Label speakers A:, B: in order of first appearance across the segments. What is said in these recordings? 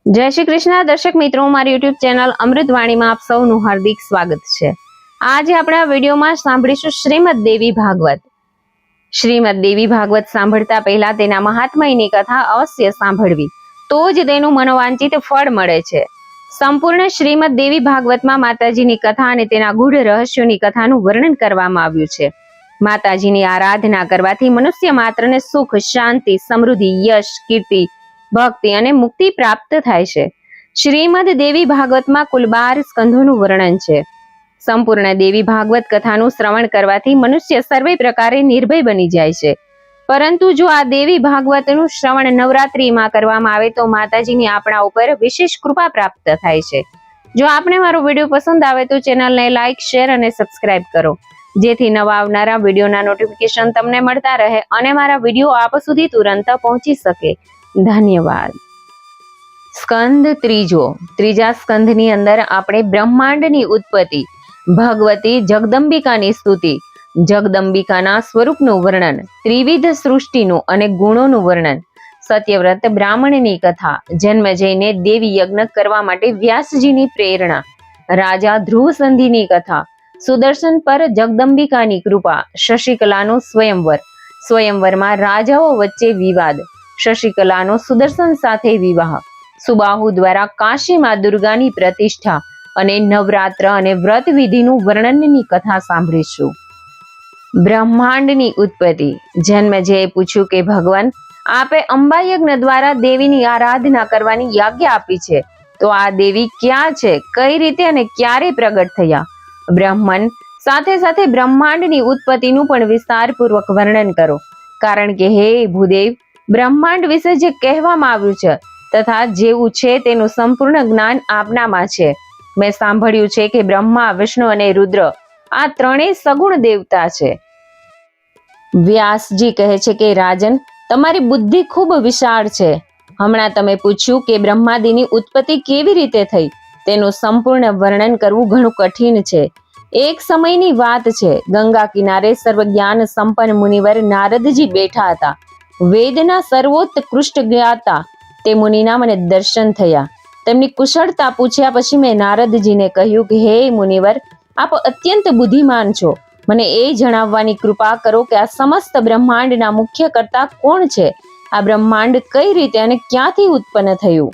A: જય શ્રી કૃષ્ણ દર્શક મિત્રો, મારી યુટ્યુબ ચેનલ અમૃતવાણીમાં આપ સૌનું હાર્દિક સ્વાગત છે। આજે આપણે આ વિડીયોમાં સાંભળીશું શ્રીમદ દેવી ભાગવત। શ્રીમદ દેવી ભાગવત સાંભળતા પહેલા તેના મહાત્મ્યની કથા અવશ્ય સાંભળવી, તો જ તેનું મનોવાંછિત ફળ મળે છે। સંપૂર્ણ શ્રીમદ દેવી ભાગવતમાં માતાજીની કથા અને તેના ગૂઢ રહસ્યોની કથાનું વર્ણન કરવામાં આવ્યું છે। માતાજીની આરાધના કરવાથી મનુષ્ય માત્રને સુખ, શાંતિ, સમૃદ્ધિ, યશ, કીર્તિ, ભક્તિ અને મુક્તિ પ્રાપ્ત થાય છે। શ્રીમદ દેવી ભાગવતમાં કુલ 12 સ્કંધોનું વર્ણન છે। સંપૂર્ણ દેવી ભાગવત કથાનું શ્રવણ કરવાથી મનુષ્ય સર્વે પ્રકારે નિર્ભય બની જાય છે। પરંતુ જો આ દેવી ભાગવતનું શ્રવણ નવરાત્રીમાં કરવામાં આવે તો માતાજીની આપણા ઉપર વિશેષ કૃપા પ્રાપ્ત થાય છે। જો આપને મારો વિડીયો પસંદ આવે તો ચેનલને લાઈક, શેર અને સબસ્ક્રાઇબ કરો, જેથી નવા આવનારા વિડીયોના નોટિફિકેશન તમને મળતા રહે અને મારા વિડીયો આપ સુધી તુરંત પહોંચી શકે। ધન્યવાદ। સ્કંદ ત્રીજા સ્કંધની અંદર આપણે બ્રહ્માંડની ઉત્પત્તિ, ભગવતી જગદંબિકાની સ્તુતિ, જગદંબિકાના સ્વરૂપનું વર્ણન, ત્રિવિધ સૃષ્ટિનું અને ગુણોનું વર્ણન, સત્યવ્રત બ્રાહ્મણની કથા, જન્મ જઈને દેવી યજ્ઞ કરવા માટે વ્યાસજીની પ્રેરણા, રાજા ધ્રુવ સંધિની કથા, સુદર્શન પર જગદંબિકાની કૃપા, શશિકલાનું સ્વયંવર, સ્વયંવરમાં રાજાઓ વચ્ચે વિવાદ, શશિકલાનો સુદર્શન સાથે વિવાહ, સુબાહુ દ્વારા કાશીમાં દુર્ગાની પ્રતિષ્ઠા અને નવરાત્ર અને વ્રત વિધિનું વર્ણનની કથા સાંભળીશું। બ્રહ્માંડની ઉત્પત્તિ। જન્મેજયે પૂછ્યું કે ભગવાન, આપે અંબા યજ્ઞ દ્વારા દેવીની આરાધના કરવાની આજ્ઞા આપી છે, તો આ દેવી ક્યાં છે, કઈ રીતે અને ક્યારે પ્રગટ થયા? બ્રહ્મન સાથે સાથે બ્રહ્માંડની ઉત્પત્તિનું પણ વિસ્તારપૂર્વક વર્ણન કરો, કારણ કે હે ભૂદેવ, બ્રહ્માંડ વિશે જે કહેવામાં આવ્યું છે તથા જેવું છે તેનું સંપૂર્ણ જ્ઞાન આપનામાં છે। મેં સાંભળ્યું છે કે બ્રહ્મા, વિષ્ણુ અને રુદ્ર આ ત્રણેય સગુણ દેવતા છે। વ્યાસજી કહે છે કે રાજન, તમારી બુદ્ધિ ખૂબ વિશાળ છે। હમણાં તમે પૂછ્યું કે બ્રહ્માદિની ઉત્પત્તિ કેવી રીતે થઈ, તેનું સંપૂર્ણ વર્ણન કરવું ઘણું કઠિન છે। એક સમયની વાત છે, ગંગા કિનારે સર્વજ્ઞાન સંપન્ન મુનિવર નારદજી બેઠા હતા। વેદના સર્વોત્કૃષ્ટ જ્ઞાતા તે મુનિના મને દર્શન થયા। તેમની કુશળતા પૂછ્યા પછી મેં નારદજીને કહ્યું કે હે મુનિવર, આપ અત્યંત બુદ્ધિમાન છો, મને એ જણાવવાની કૃપા કરો કે આ સમસ્ત બ્રહ્માંડના મુખ્ય કર્તા કોણ છે? આ બ્રહ્માંડ કઈ રીતે અને ક્યાંથી ઉત્પન્ન થયું?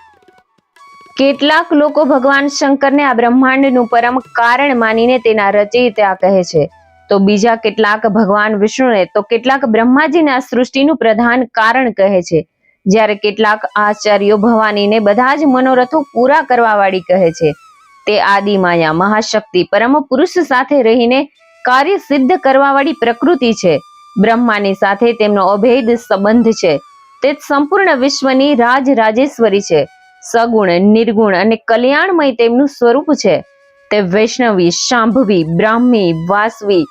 A: કેટલાક લોકો ભગવાન શંકરને આ બ્રહ્માંડનું પરમ કારણ માનીને તેના રચયિતા કહે છે, તો બીજા કેટલાક ભગવાન વિષ્ણુને, તો કેટલાક બ્રહ્માજીને આ સૃષ્ટિનું પ્રધાન કારણ કહે છે, જ્યારે કેટલાક આચાર્યો ભવાનીને બધા જ મનોરથો પૂરા કરવા વાળી કહે છે। તે આદિ માયા, મહાશક્તિ, પરમ પુરુષ સાથે રહીને કાર્ય સિદ્ધ કરવા વાળી પ્રકૃતિ છે। બ્રહ્માની સાથે તેમનો અભેદ સંબંધ છે। તે સંપૂર્ણ વિશ્વની રાજેશ્વરી છે। સગુણ, નિર્ગુણ અને કલ્યાણમય તેમનું સ્વરૂપ છે। તે વૈષ્ણવી, શાંભવી, બ્રાહ્મી, વાસવી,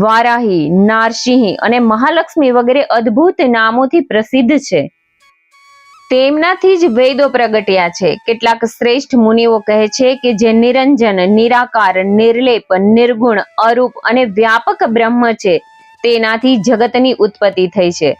A: વારાહી, નારસિંહી અને મહાલક્ષ્મી વગેરે અદ્ભુત નામોથી પ્રસિદ્ધ છે। તેમનાથી જ વેદો પ્રગટ્યા છે। કેટલાક શ્રેષ્ઠ મુનિઓ કહે છે કે જે નિરંજન, નિરાકાર, નિર્લેપ, નિર્ગુણ, અરૂપ અને વ્યાપક બ્રહ્મ છે, તેનાથી જગતની ઉત્પત્તિ થઈ છે।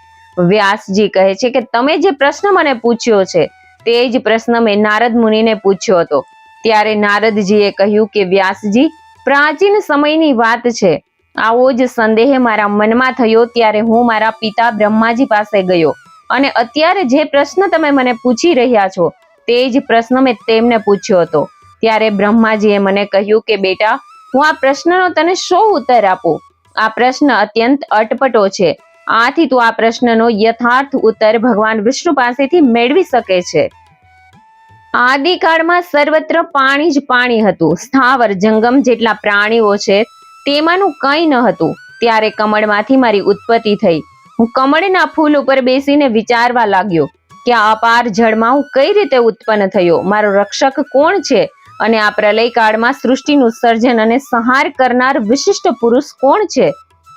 A: વ્યાસજી કહે છે કે તમે જે પ્રશ્ન મને પૂછ્યો છે તે જ પ્રશ્ન મેં નારદ મુનિને પૂછ્યો હતો। ત્યારે નારદજીએ કહ્યું કે વ્યાસજી, પ્રાચીન સમયની વાત છે, આવો જ સંદેહ મારા મનમાં થયો ત્યારે હું મારા પિતા બ્રહ્માજી પાસે ગયો અને અત્યારે જે પ્રશ્ન તમે મને પૂછી રહ્યા છો તે જ પ્રશ્ન મેં તેમને પૂછ્યો હતો। ત્યારે બ્રહ્માજીએ મને કહ્યું કે બેટા, હું આ પ્રશ્નનો તને શો ઉત્તર આપું? આ પ્રશ્ન અત્યંત અટપટો છે, આથી તું આ પ્રશ્નનો યથાર્થ ઉત્તર ભગવાન વિષ્ણુ પાસેથી મેળવી શકે છે। આદિકાળમાં સર્વત્ર પાણી જ પાણી હતું। સ્થાવર જંગમ જેટલા પ્રાણીઓ છે તેમાંનું કંઈ ન હતું। ત્યારે કમળમાંથી મારી ઉત્પત્તિ થઈ। હું કમળના ફૂલ ઉપર બેસીને વિચારવા લાગ્યો કે આ અપાર જળમાં હું કઈ રીતે ઉત્પન્ન થયો, મારો રક્ષક કોણ છે અને આ પ્રલય કાળમાં સૃષ્ટિનું સર્જન અને સંહાર કરનાર વિશિષ્ટ પુરુષ કોણ છે?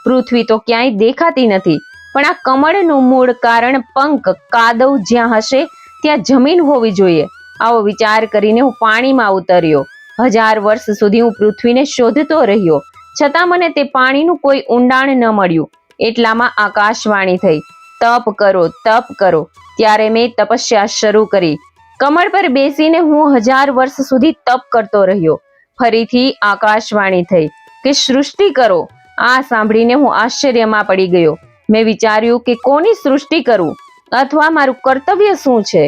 A: પૃથ્વી તો ક્યાંય દેખાતી નથી, પણ આ કમળનું મૂળ કારણ, પંખ, કાદવ જ્યાં હશે ત્યાં જમીન હોવી જોઈએ। આવો વિચાર કરીને હું પાણીમાં ઉતર્યો। 1000 વર્ષ સુધી હું પૃથ્વીને શોધતો રહ્યો, છતાં મને તે પાણીનું કોઈ ઊંડાણ ન મળ્યું। એટલામાં આકાશવાણી થઈ, તપ કરો, તપ કરો। ત્યારે મેં તપસ્યા શરૂ કરી। કમળ પર બેસીને હું 1000 વર્ષ સુધી તપ કરતો રહ્યો. ફરીથી આકાશવાણી થઈ કે સૃષ્ટિ કરો. આ સાંભળીને હું આશ્ચર્યમાં પડી ગયો. મેં વિચાર્યું કે કોની સૃષ્ટિ કરું અથવા મારું કર્તવ્ય શું છે.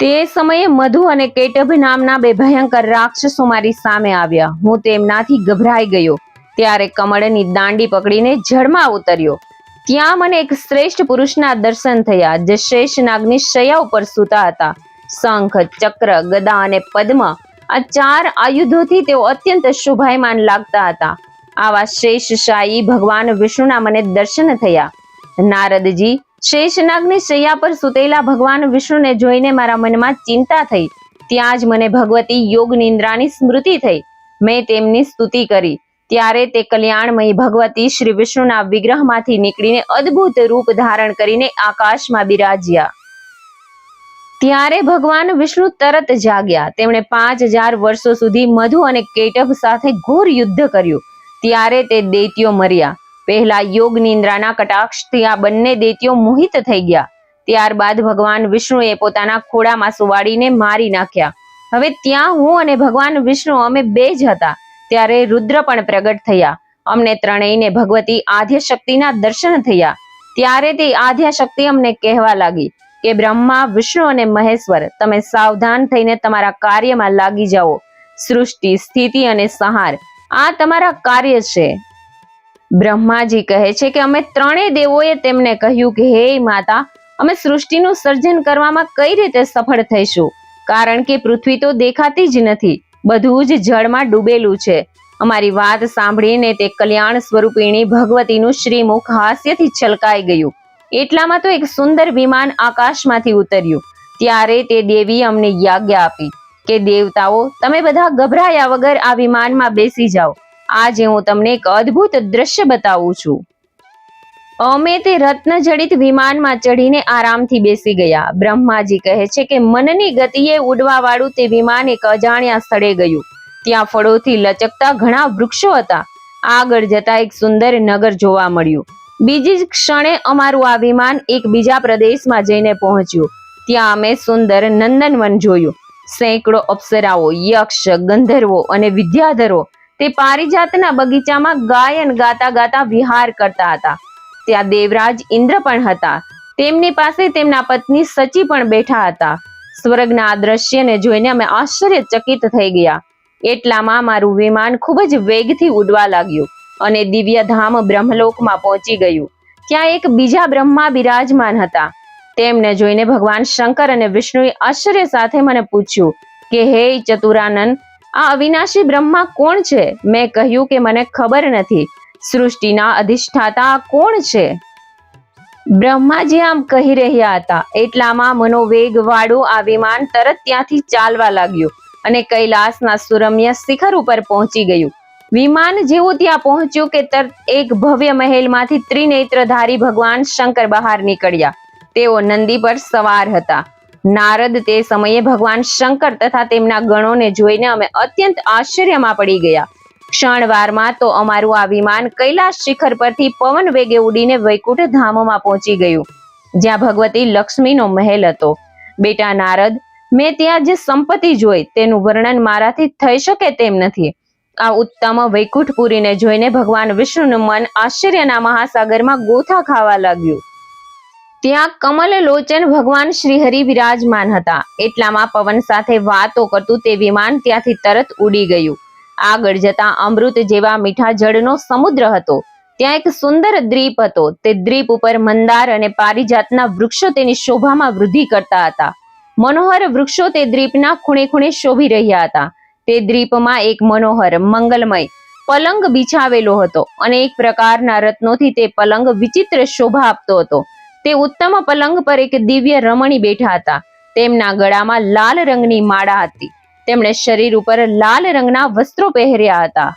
A: તે સમયે મધુ અને કેટભ નામના 2 ભયંકર રાક્ષસો મારી સામે આવ્યા. હું તેમનાથી ગભરાઈ ગયો. ત્યારે કમળની દાંડી પકડીને જળમાં ઉતર્યો. ત્યાં મને એક શ્રેષ્ઠ પુરુષના દર્શન થયા, જે શેષનાગની શૈયા ઉપર સૂતા હતા. શંખ, ચક્ર, ગદા અને પદ્મ, આ 4 આયુધોથી તેઓ અત્યંત શોભાયમાન લાગતા હતા. આવા શેષશાયી ભગવાન વિષ્ણુના મને દર્શન થયા. નારદજી, શેષનાગની શૈયા પર સૂતેલા ભગવાન વિષ્ણુને જોઈને મારા મનમાં ચિંતા થઈ. ત્યાં જ મને ભગવતી યોગ નિંદ્રાની સ્મૃતિ થઈ. મેં તેમની સ્તુતિ કરી. ત્યારે તે કલ્યાણમયી ભગવતી શ્રી વિષ્ણુના વિગ્રહમાંથી નીકળીને અદ્ભુત રૂપ ધારણ કરીને આકાશમાં બિરાજ્યા. ત્યારે ભગવાન વિષ્ણુ તરત જાગ્યા. તેમણે 5000 વર્ષો સુધી મધુ અને કેટભ સાથે ઘોર યુદ્ધ કર્યું. ત્યારે તે દૈત્યો મર્યા. પહેલા યોગ નિંદ્રાના કટાક્ષથી આ બંને દૈત્યો મોહિત થઈ ગયા. ત્યારબાદ ભગવાન વિષ્ણુએ પોતાના ખોળામાં સુવાડીને મારી નાખ્યા. હવે ત્યાં હું અને ભગવાન વિષ્ણુ અમે 2 જ હતા. ત્યારે રુદ્ર પણ પ્રગટ થયા. અમને ત્રણેયને ભગવતી આદ્યશક્તિના દર્શન થયા. ત્યારે તે આદ્યશક્તિ અમને કહેવા લાગી કે બ્રહ્મા, વિષ્ણુ અને મહેશ્વર, તમે સાવધાન થઈને તમારા કાર્યમાં લાગી જાઓ. સૃષ્ટિ, સ્થિતિ અને સંહાર આ તમારા કાર્ય છે. બ્રહ્માજી કહે છે કે અમે ત્રણેય દેવોએ તેમને કહ્યું કે હે માતા, અમે સૃષ્ટિનું સર્જન કરવામાં કઈ રીતે સફળ થઈશું? કારણ કે પૃથ્વી તો દેખાતી જ નથી, બધું જ જળમાં ડૂબેલું છે. અમારી વાત સાંભળીને તે કલ્યાણ સ્વરૂપિણી ભગવતીનું શ્રીમુખ હાસ્યથી છલકાઈ ગયું. એટલામાં તો એક સુંદર વિમાન આકાશમાંથી ઉતર્યું. ત્યારે તે દેવી અમને આજ્ઞા આપી કે દેવતાઓ, તમે બધા ગભરાયા વગર આ વિમાનમાં બેસી જાઓ. આજે હું તમને એક અદ્ભુત દ્રશ્ય બતાવું છું. અમે તે રત્નજડિત વિમાનમાં ચડીને આરામથી બેસી ગયા. બ્રહ્માજી કહે છે કે મનની ગતિએ ઉડવા વાળું તે વિમાન એક અજાણ્યા સ્થળે ગયું. ત્યાં ફળોથી લચકતા ઘણા વૃક્ષો હતા. આગળ જતા એક સુંદર નગર જોવા મળ્યું. બીજી જ ક્ષણે અમારું આ વિમાન એક બીજા પ્રદેશમાં જઈને પહોંચ્યું. ત્યાં અમે સુંદર નંદનવન જોયું. સેંકડો અપ્સરાઓ, યક્ષ, ગંધર્વો અને વિદ્યાધરો તે પારિજાતના બગીચામાં ગાયન ગાતા ગાતા વિહાર કરતા હતા. ત્યાં દેવરાજ ઇન્દ્ર પણ હતા. તેમની પાસે તેમના પત્ની સચી પણ બેઠા હતા. સ્વર્ગના આ દ્રશ્યને જોઈને અમે આશ્ચર્યચકિત થઈ ગયા. એટલામાં મારું વિમાન ખૂબ જ વેગથી ઉડવા લાગ્યું અને દિવ્ય ધામ બ્રહ્મલોકમાં પહોંચી ગયું. ત્યાં એક બીજા બ્રહ્મા બિરાજમાન હતા. તેમને જોઈને ભગવાન શંકર અને વિષ્ણુએ આશ્ચર્ય સાથે મને પૂછ્યું કે હે ચતુરાનન, આ અવિનાશી બ્રહ્મા કોણ છે? મેં કહ્યું કે મને ખબર નથી. સૃષ્ટિના અધિષ્ઠાતા કોણ છે? બ્રહ્માજી આમ કહી રહ્યા હતા. એટલામાં મનોવેગ વાળું આ વિમાન તરત ત્યાંથી ચાલવા લાગ્યું અને કૈલાસના સુરમ્ય શિખર ઉપર પહોંચી ગયું. વિમાન જેવું ત્યાં પહોંચ્યું કે તરત એક ભવ્ય મહેલમાંથી ત્રિનેત્રધારી ભગવાન શંકર બહાર નીકળ્યા. તેઓ નંદી પર સવાર હતા. નારદ તે સમયે ભગવાન શંકર તથા તેમના ગણોને જોઈને અમે અત્યંત આશ્ચર્યમાં પડી ગયા. ક્ષણવારમાં તો અમારું આ વિમાન કૈલાસ શિખર પરથી પવન વેગે ઉડીને વૈકુંઠ ધામમાં પહોંચી ગયું, જ્યાં ભગવતી લક્ષ્મીનો મહેલ હતો. બેટા નારદ, મેં ત્યાં જે સંપત્તિ જોઈ તેનું વર્ણન મારાથી થઈ શકે તેમ નથી. આ ઉત્તમ વૈકુંઠપુરીને જોઈને ભગવાન વિષ્ણુનું મન આશ્ચર્યના મહાસાગરમાં ગોથા ખાવા લાગ્યું. ત્યાં કમલ લોચન ભગવાન શ્રીહરિ વિરાજમાન હતા. એટલામાં પવન સાથે વાતો કરતું તે વિમાન ત્યાંથી તરત ઉડી ગયું. આગળ જતા અમૃત જેવા મીઠા જળનો સમુદ્ર હતો. ત્યાં એક સુંદર દ્વીપ હતો. તે દ્વીપ ઉપર મંદાર અને પારિજાતના વૃક્ષો તેની શોભામાં વૃદ્ધિ કરતા હતા. મનોહર વૃક્ષો તે દ્વીપના ખૂણે ખૂણે શોભી રહ્યા હતા. તે દ્વીપમાં એક મનોહર મંગલમય પલંગ બિછાવેલો હતો અને એક પ્રકારના રત્નોથી તે પલંગ વિચિત્ર શોભા આપતો હતો. તે ઉત્તમ પલંગ પર એક દિવ્ય રમણી બેઠા હતા. તેમના ગળામાં લાલ રંગની માળા હતી. તેમણે શરીર ઉપર લાલ રંગના વસ્ત્રો પહેર્યા હતા.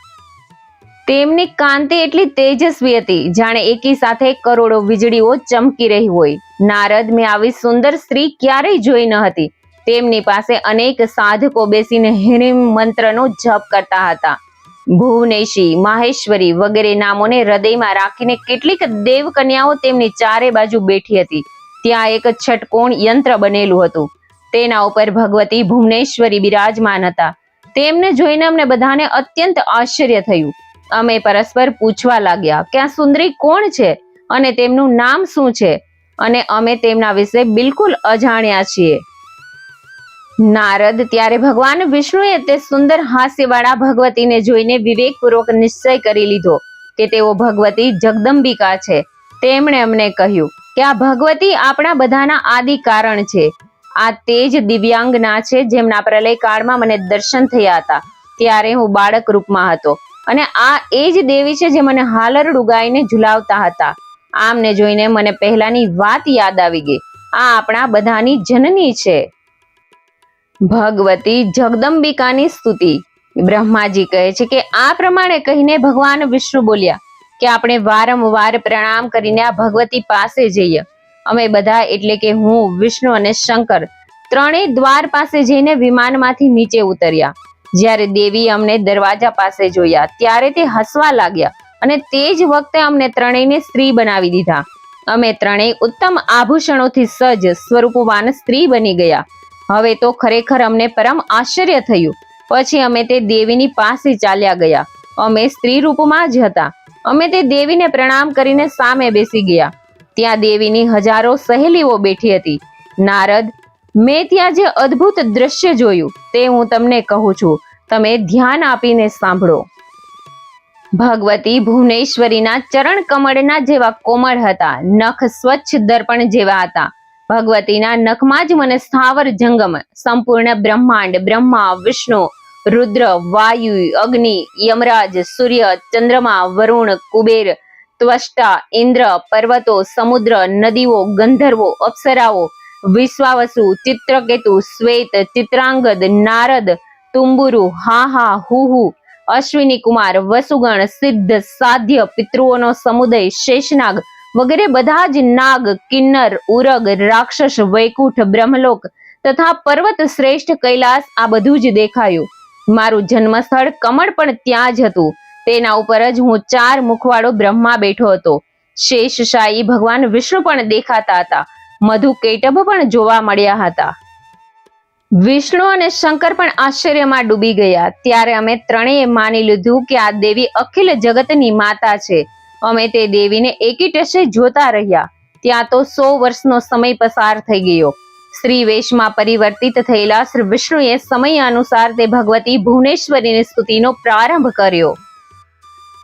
A: તેમની કાંતિ એટલી તેજસ્વી હતી, જાણે એકી સાથે કરોડો વીજળીઓ ચમકી રહી હોય. નારદ, મેં આવી સુંદર સ્ત્રી ક્યારેય જોઈ ન હતી. તેમની પાસે અનેક સાધકો બેસીને હિરિમ મંત્રનો જપ કરતા હતા. ભુવનેશી, માહેશ્વરી વગેરે નામોને હૃદયમાં રાખીને કેટલીક દેવકન્યાઓ તેમની ચારે બાજુ બેઠી હતી. ત્યાં એક છટકોણ યંત્ર બનેલું હતું. તેના ઉપર ભગવતી ભુવનેશ્વરી બિરાજમાન હતા. તેમને જોઈને અમને બધાને અત્યંત આશ્ચર્ય થયું. અમે પરસ્પર પૂછવા લાગ્યા કે આ સુંદરી કોણ છે અને તેમનું નામ શું છે, અને અમે તેમના વિશે બિલકુલ અજાણ્યા છીએ. નારદ ત્યારે ભગવાન વિષ્ણુએ તે સુંદર હાસ્યવાળા ભગવતીને જોઈને વિવેકપૂર્વક નિશ્ચય કરી લીધો કે તેઓ ભગવતી જગદંબિકા છે. તેમણે અમને કહ્યું કે આ ભગવતી આપણા બધાના આદિ કારણ છે. આ તે જ દિવ્યાંગના છે જેમના પ્રલય કાળમાં મને દર્શન થયા હતા. ત્યારે હું બાળક રૂપમાં હતો, અને આ એ જ દેવી છે જે મને હાલરડું ગાઈને ઝુલાવતા હતા. આમને જોઈને મને પહેલાની વાત યાદ આવી ગઈ. આ આપણા બધાની જનની છે. ભગવતી જગદંબિકાની સ્તુતિ. બ્રહ્માજી કહે છે કે આ પ્રમાણે કહીને ભગવાન વિષ્ણુ બોલ્યા કે આપણે વારંવાર પ્રણામ કરીને આ ભગવતી પાસે જઈએ. અમે બધા એટલે કે હું, વિષ્ણુ અને શંકર ત્રણેય દ્વાર પાસે જઈને વિમાનમાંથી નીચે ઉતર્યા. જ્યારે દેવી અમને દરવાજા પાસે જોયા ત્યારે તે હસવા લાગ્યા, અને તે જ વખતે અમને ત્રણેયને સ્ત્રી બનાવી દીધા. અમે ત્રણેય ઉત્તમ આભૂષણોથી સજ્જ સ્વરૂપવાન સ્ત્રી બની ગયા. હવે તો ખરેખર અમને પરમ આશ્ચર્ય થયું. પછી અમે તે દેવીની પાસે ચાલ્યા ગયા. અમે સ્ત્રી રૂપમાં જ હતા. અમે તે દેવીને પ્રણામ કરીને સામે બેસી ગયા. ત્યાં દેવીની હજારો સહેલીઓ બેઠી હતી. નારદ, મેં ત્યાં જે અદ્ભુત દ્રશ્ય જોયું તે હું તમને કહું છું. તમે ધ્યાન આપીને સાંભળો. ભગવતી ભુવનેશ્વરીના ચરણ કમળના જેવા કોમળ હતા. નખ સ્વચ્છ દર્પણ જેવા હતા. ભગવતીના નખમાં જ મને સ્થાવર જંગમ સંપૂર્ણ બ્રહ્માંડ, બ્રહ્મા, વિષ્ણુ, રુદ્ર, વાયુ, અગ્નિ, યમરાજ, સૂર્ય, ચંદ્રમા, વરુણ, કુબેર, ત્વષ્ટા, ઇન્દ્ર, પર્વતો, સમુદ્ર, નદીઓ, ગંધર્વો, અપ્સરાઓ, વિશ્વાવસુ, ચિત્રકેતુ, શ્વેત, ચિત્રાંગદ, નારદ, તુંબુરુ, હાહા, હુહુ, અશ્વિની કુમાર, વસુગણ, સિદ્ધ, સાધ્ય, પિતૃઓનો સમુદય, શેષનાગ વગેરે બધા જ નાગ, કિન્નર, ઉરગ, રાક્ષસ, વૈકુંઠ, બ્રહ્મલોક તથા પર્વત શ્રેષ્ઠ કૈલાસ આ બધું જ દેખાયું. મારું જન્મસ્થળ કમળ પણ ત્યાં જ હતું. તેના ઉપર જ હું 4 મુખવાળો બ્રહ્મા બેઠો હતો. શેષશાયી ભગવાન વિષ્ણુ પણ દેખાતા હતા. મધુ કૈટભ પણ જોવા મળ્યા હતા. વિષ્ણુ અને શંકર પણ આશ્ચર્યમાં ડૂબી ગયા. ત્યારે અમે ત્રણેય માની લીધું કે આ દેવી અખિલ જગતની માતા છે. અમે તે દેવીને એકી ટસે જોતા રહ્યા. ત્યાં તો 100 વર્ષનો સમય પસાર થઈ ગયો. સ્ત્રી વેશમાં પરિવર્તિત થયેલા શ્રી વિષ્ણુએ સમય અનુસાર તે ભગવતી ભુવનેશ્વરીની સ્તુતિનો પ્રારંભ કર્યો.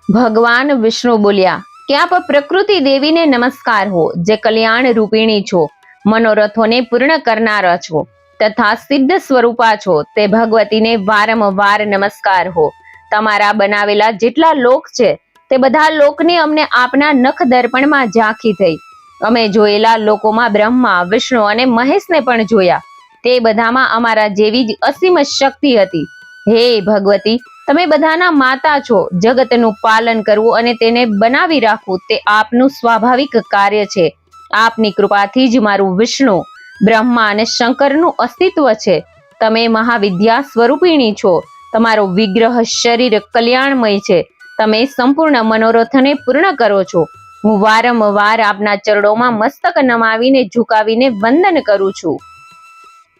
A: ભગવાન વિષ્ણુ બોલ્યા કે આપ પ્રકૃતિ દેવીને નમસ્કાર હો, જે કલ્યાણ રૂપિણી છો, મનોરથોને પૂર્ણ કરનારા છો તથા સિદ્ધ સ્વરૂપા છો. તે ભગવતીને વારંવાર નમસ્કાર હો. તમારા બનાવેલા જેટલા લોક છે તે બધા લોકને અમને આપના નખ દર્પણમાં ઝાંખી થઈ. અમે જોયેલા લોકોમાં બ્રહ્મા, વિષ્ણુ અને મહેશને પણ જોયા. તે બધામાં અમારા જેવી જ અસીમ શક્તિ હતી. હે ભગવતી, તમે બધાના માતા છો. જગતનું પાલન કરવું અને તેને બનાવી રાખવું તે આપનું સ્વાભાવિક કાર્ય છે. આપની કૃપાથી જ મારું વિષ્ણુ, બ્રહ્મા અને શંકરનું અસ્તિત્વ છે. તમે મહાવિદ્યા સ્વરૂપિણી છો. તમારો વિગ્રહ શરીર કલ્યાણમય છે. તમે સંપૂર્ણ મનોરથને પૂર્ણ કરો છો. હું વારંવાર આપના ચરણોમાં મસ્તક નમાવીને ઝુકાવીને વંદન કરું છું.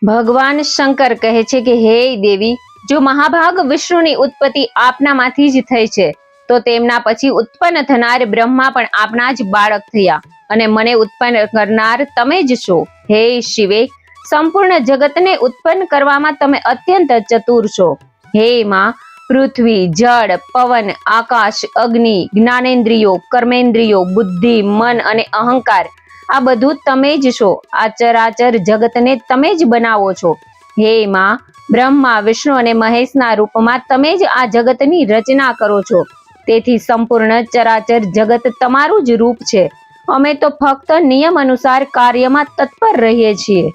A: ભગવાન શંકર કહે છે કે હે દેવી, જો મહાભાગ વિષ્ણુની ઉત્પત્તિ આપનામાંથી જ થઈ છે તો તેમના પછી ઉત્પન્ન થનાર બ્રહ્મા પણ આપના જ બાળક થયા, અને મને ઉત્પન્ન કરનાર તમે જ છો. હે શિવે, સંપૂર્ણ જગતને ઉત્પન્ન કરવામાં તમે અત્યંત ચતુર છો. હે માં, પૃથ્વી, જળ, પવન, આકાશ, અગ્નિ, જ્ઞાનેન્દ્રિયો, કર્મેન્દ્રિયો, બુદ્ધિ, મન અને અહંકાર આ બધું તમે જ છો. આ ચરાચર જગતને તમે જ બનાવો છો. હે માં, બ્રહ્મા, વિષ્ણુ અને મહેશના રૂપમાં તમે જ આ જગતની રચના કરો છો. તેથી સંપૂર્ણ ચરાચર જગત તમારું જ રૂપ છે. અમે તો ફક્ત નિયમ અનુસાર કાર્યમાં તત્પર રહીએ છીએ.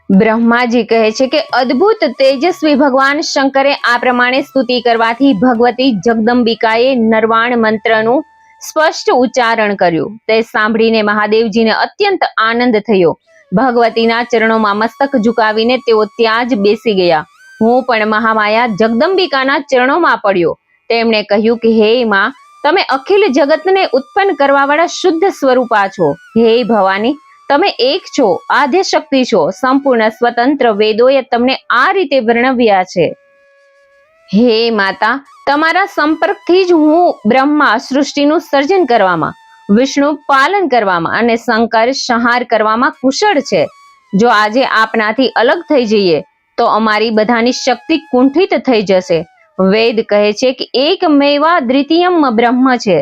A: બ્રહ્માજી કહે છે કે અદ્ભુત તેજસ્વી ભગવાન શંકરે આ પ્રમાણે સ્તુતિ કરવાથી ભગવતી જગદંબિકાએ નરવાણ મંત્રનું સ્પષ્ટ ઉચ્ચારણ કર્યું. તે સાંભળીને મહાદેવજીને અત્યંત આનંદ થયો. ભગવતીના ચરણોમાં મસ્તક ઝુકાવીને તેઓ ત્યાં જ બેસી ગયા. હું પણ મહામાયા જગદંબિકાના ચરણોમાં પડ્યો. તેમણે કહ્યું કે હે માં, તમે અખિલ જગતને ઉત્પન્ન કરવાવાળા શુદ્ધ સ્વરૂપા છો. હે ભવાની, તમે એક છો, આદ્ય શક્તિ છો, સંપૂર્ણ સ્વતંત્ર. વેદોએ તમને આ રીતે વર્ણવ્યા છે. હે માતા, તમારા સંપર્કથી જ હું બ્રહ્મા સૃષ્ટિનું સર્જન કરવામાં, વિષ્ણુ પાલન કરવામાં અને શંકર સંહાર કરવામાં કુશળ છે. જો આજે આપનાથી અલગ થઈ જઈએ તો અમારી બધાની શક્તિ કુંઠિત થઈ જશે. વેદ કહે છે કે એક મેવા દ્વિતીયમ બ્રહ્મ છે.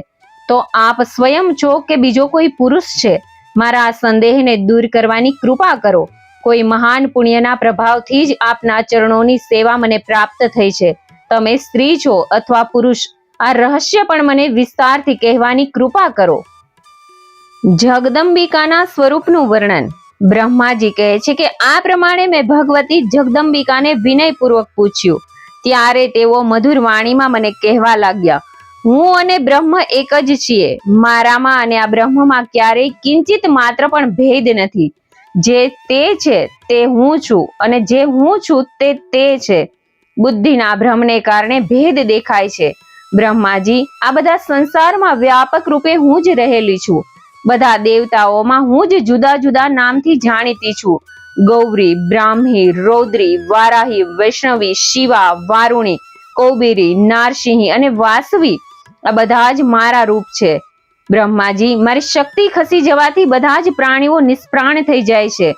A: તો આપ સ્વયં છો કે બીજો કોઈ પુરુષ છે? મારા આ સંદેહને દૂર કરવાની કૃપા કરો. કોઈ મહાન પુણ્યના પ્રભાવથી જ આપના ચરણોની સેવા મને પ્રાપ્ત થઈ છે. તમે સ્ત્રી છો અથવા પુરુષ, આ રહસ્ય પણ મને વિસ્તારથી કહેવાની કૃપા કરો. જગદંબિકાના સ્વરૂપનું વર્ણન. બ્રહ્માજી કહે છે કે આ પ્રમાણે મેં ભગવતી જગદંબિકાને વિનયપૂર્વક પૂછ્યું. ત્યારે તેઓ મધુર વાણીમાં મને કહેવા લાગ્યા, હું અને બ્રહ્મ એક જ છીએ. મારામાં અને આ બ્રહ્મમાં ક્યારેય કિંચિત માત્ર પણ ભેદ નથી. જે તે છે તે હું છું અને જે હું છું તે છે. બુદ્ધિના ભ્રમને કારણે ભેદ દેખાય છે. બ્રહ્માજી, આ બધા સંસારમાં વ્યાપક રૂપે હું જ રહેલી છું. બધા દેવતાઓમાં હું જ જુદા જુદા નામથી જાણીતી છું. ગૌરી, બ્રાહ્મી, રૌદ્રી, વારાહી, વૈષ્ણવી, શિવા, વારુણી, કૌબીરી, નારસિંહી અને વાસવી, આ બધા જ મારા રૂપ છે. બ્રહ્માજી, મારી શક્તિ ખસી જવાથી બધા જ પ્રાણીઓ નિષ્પ્રાણ થઈ જાય છે.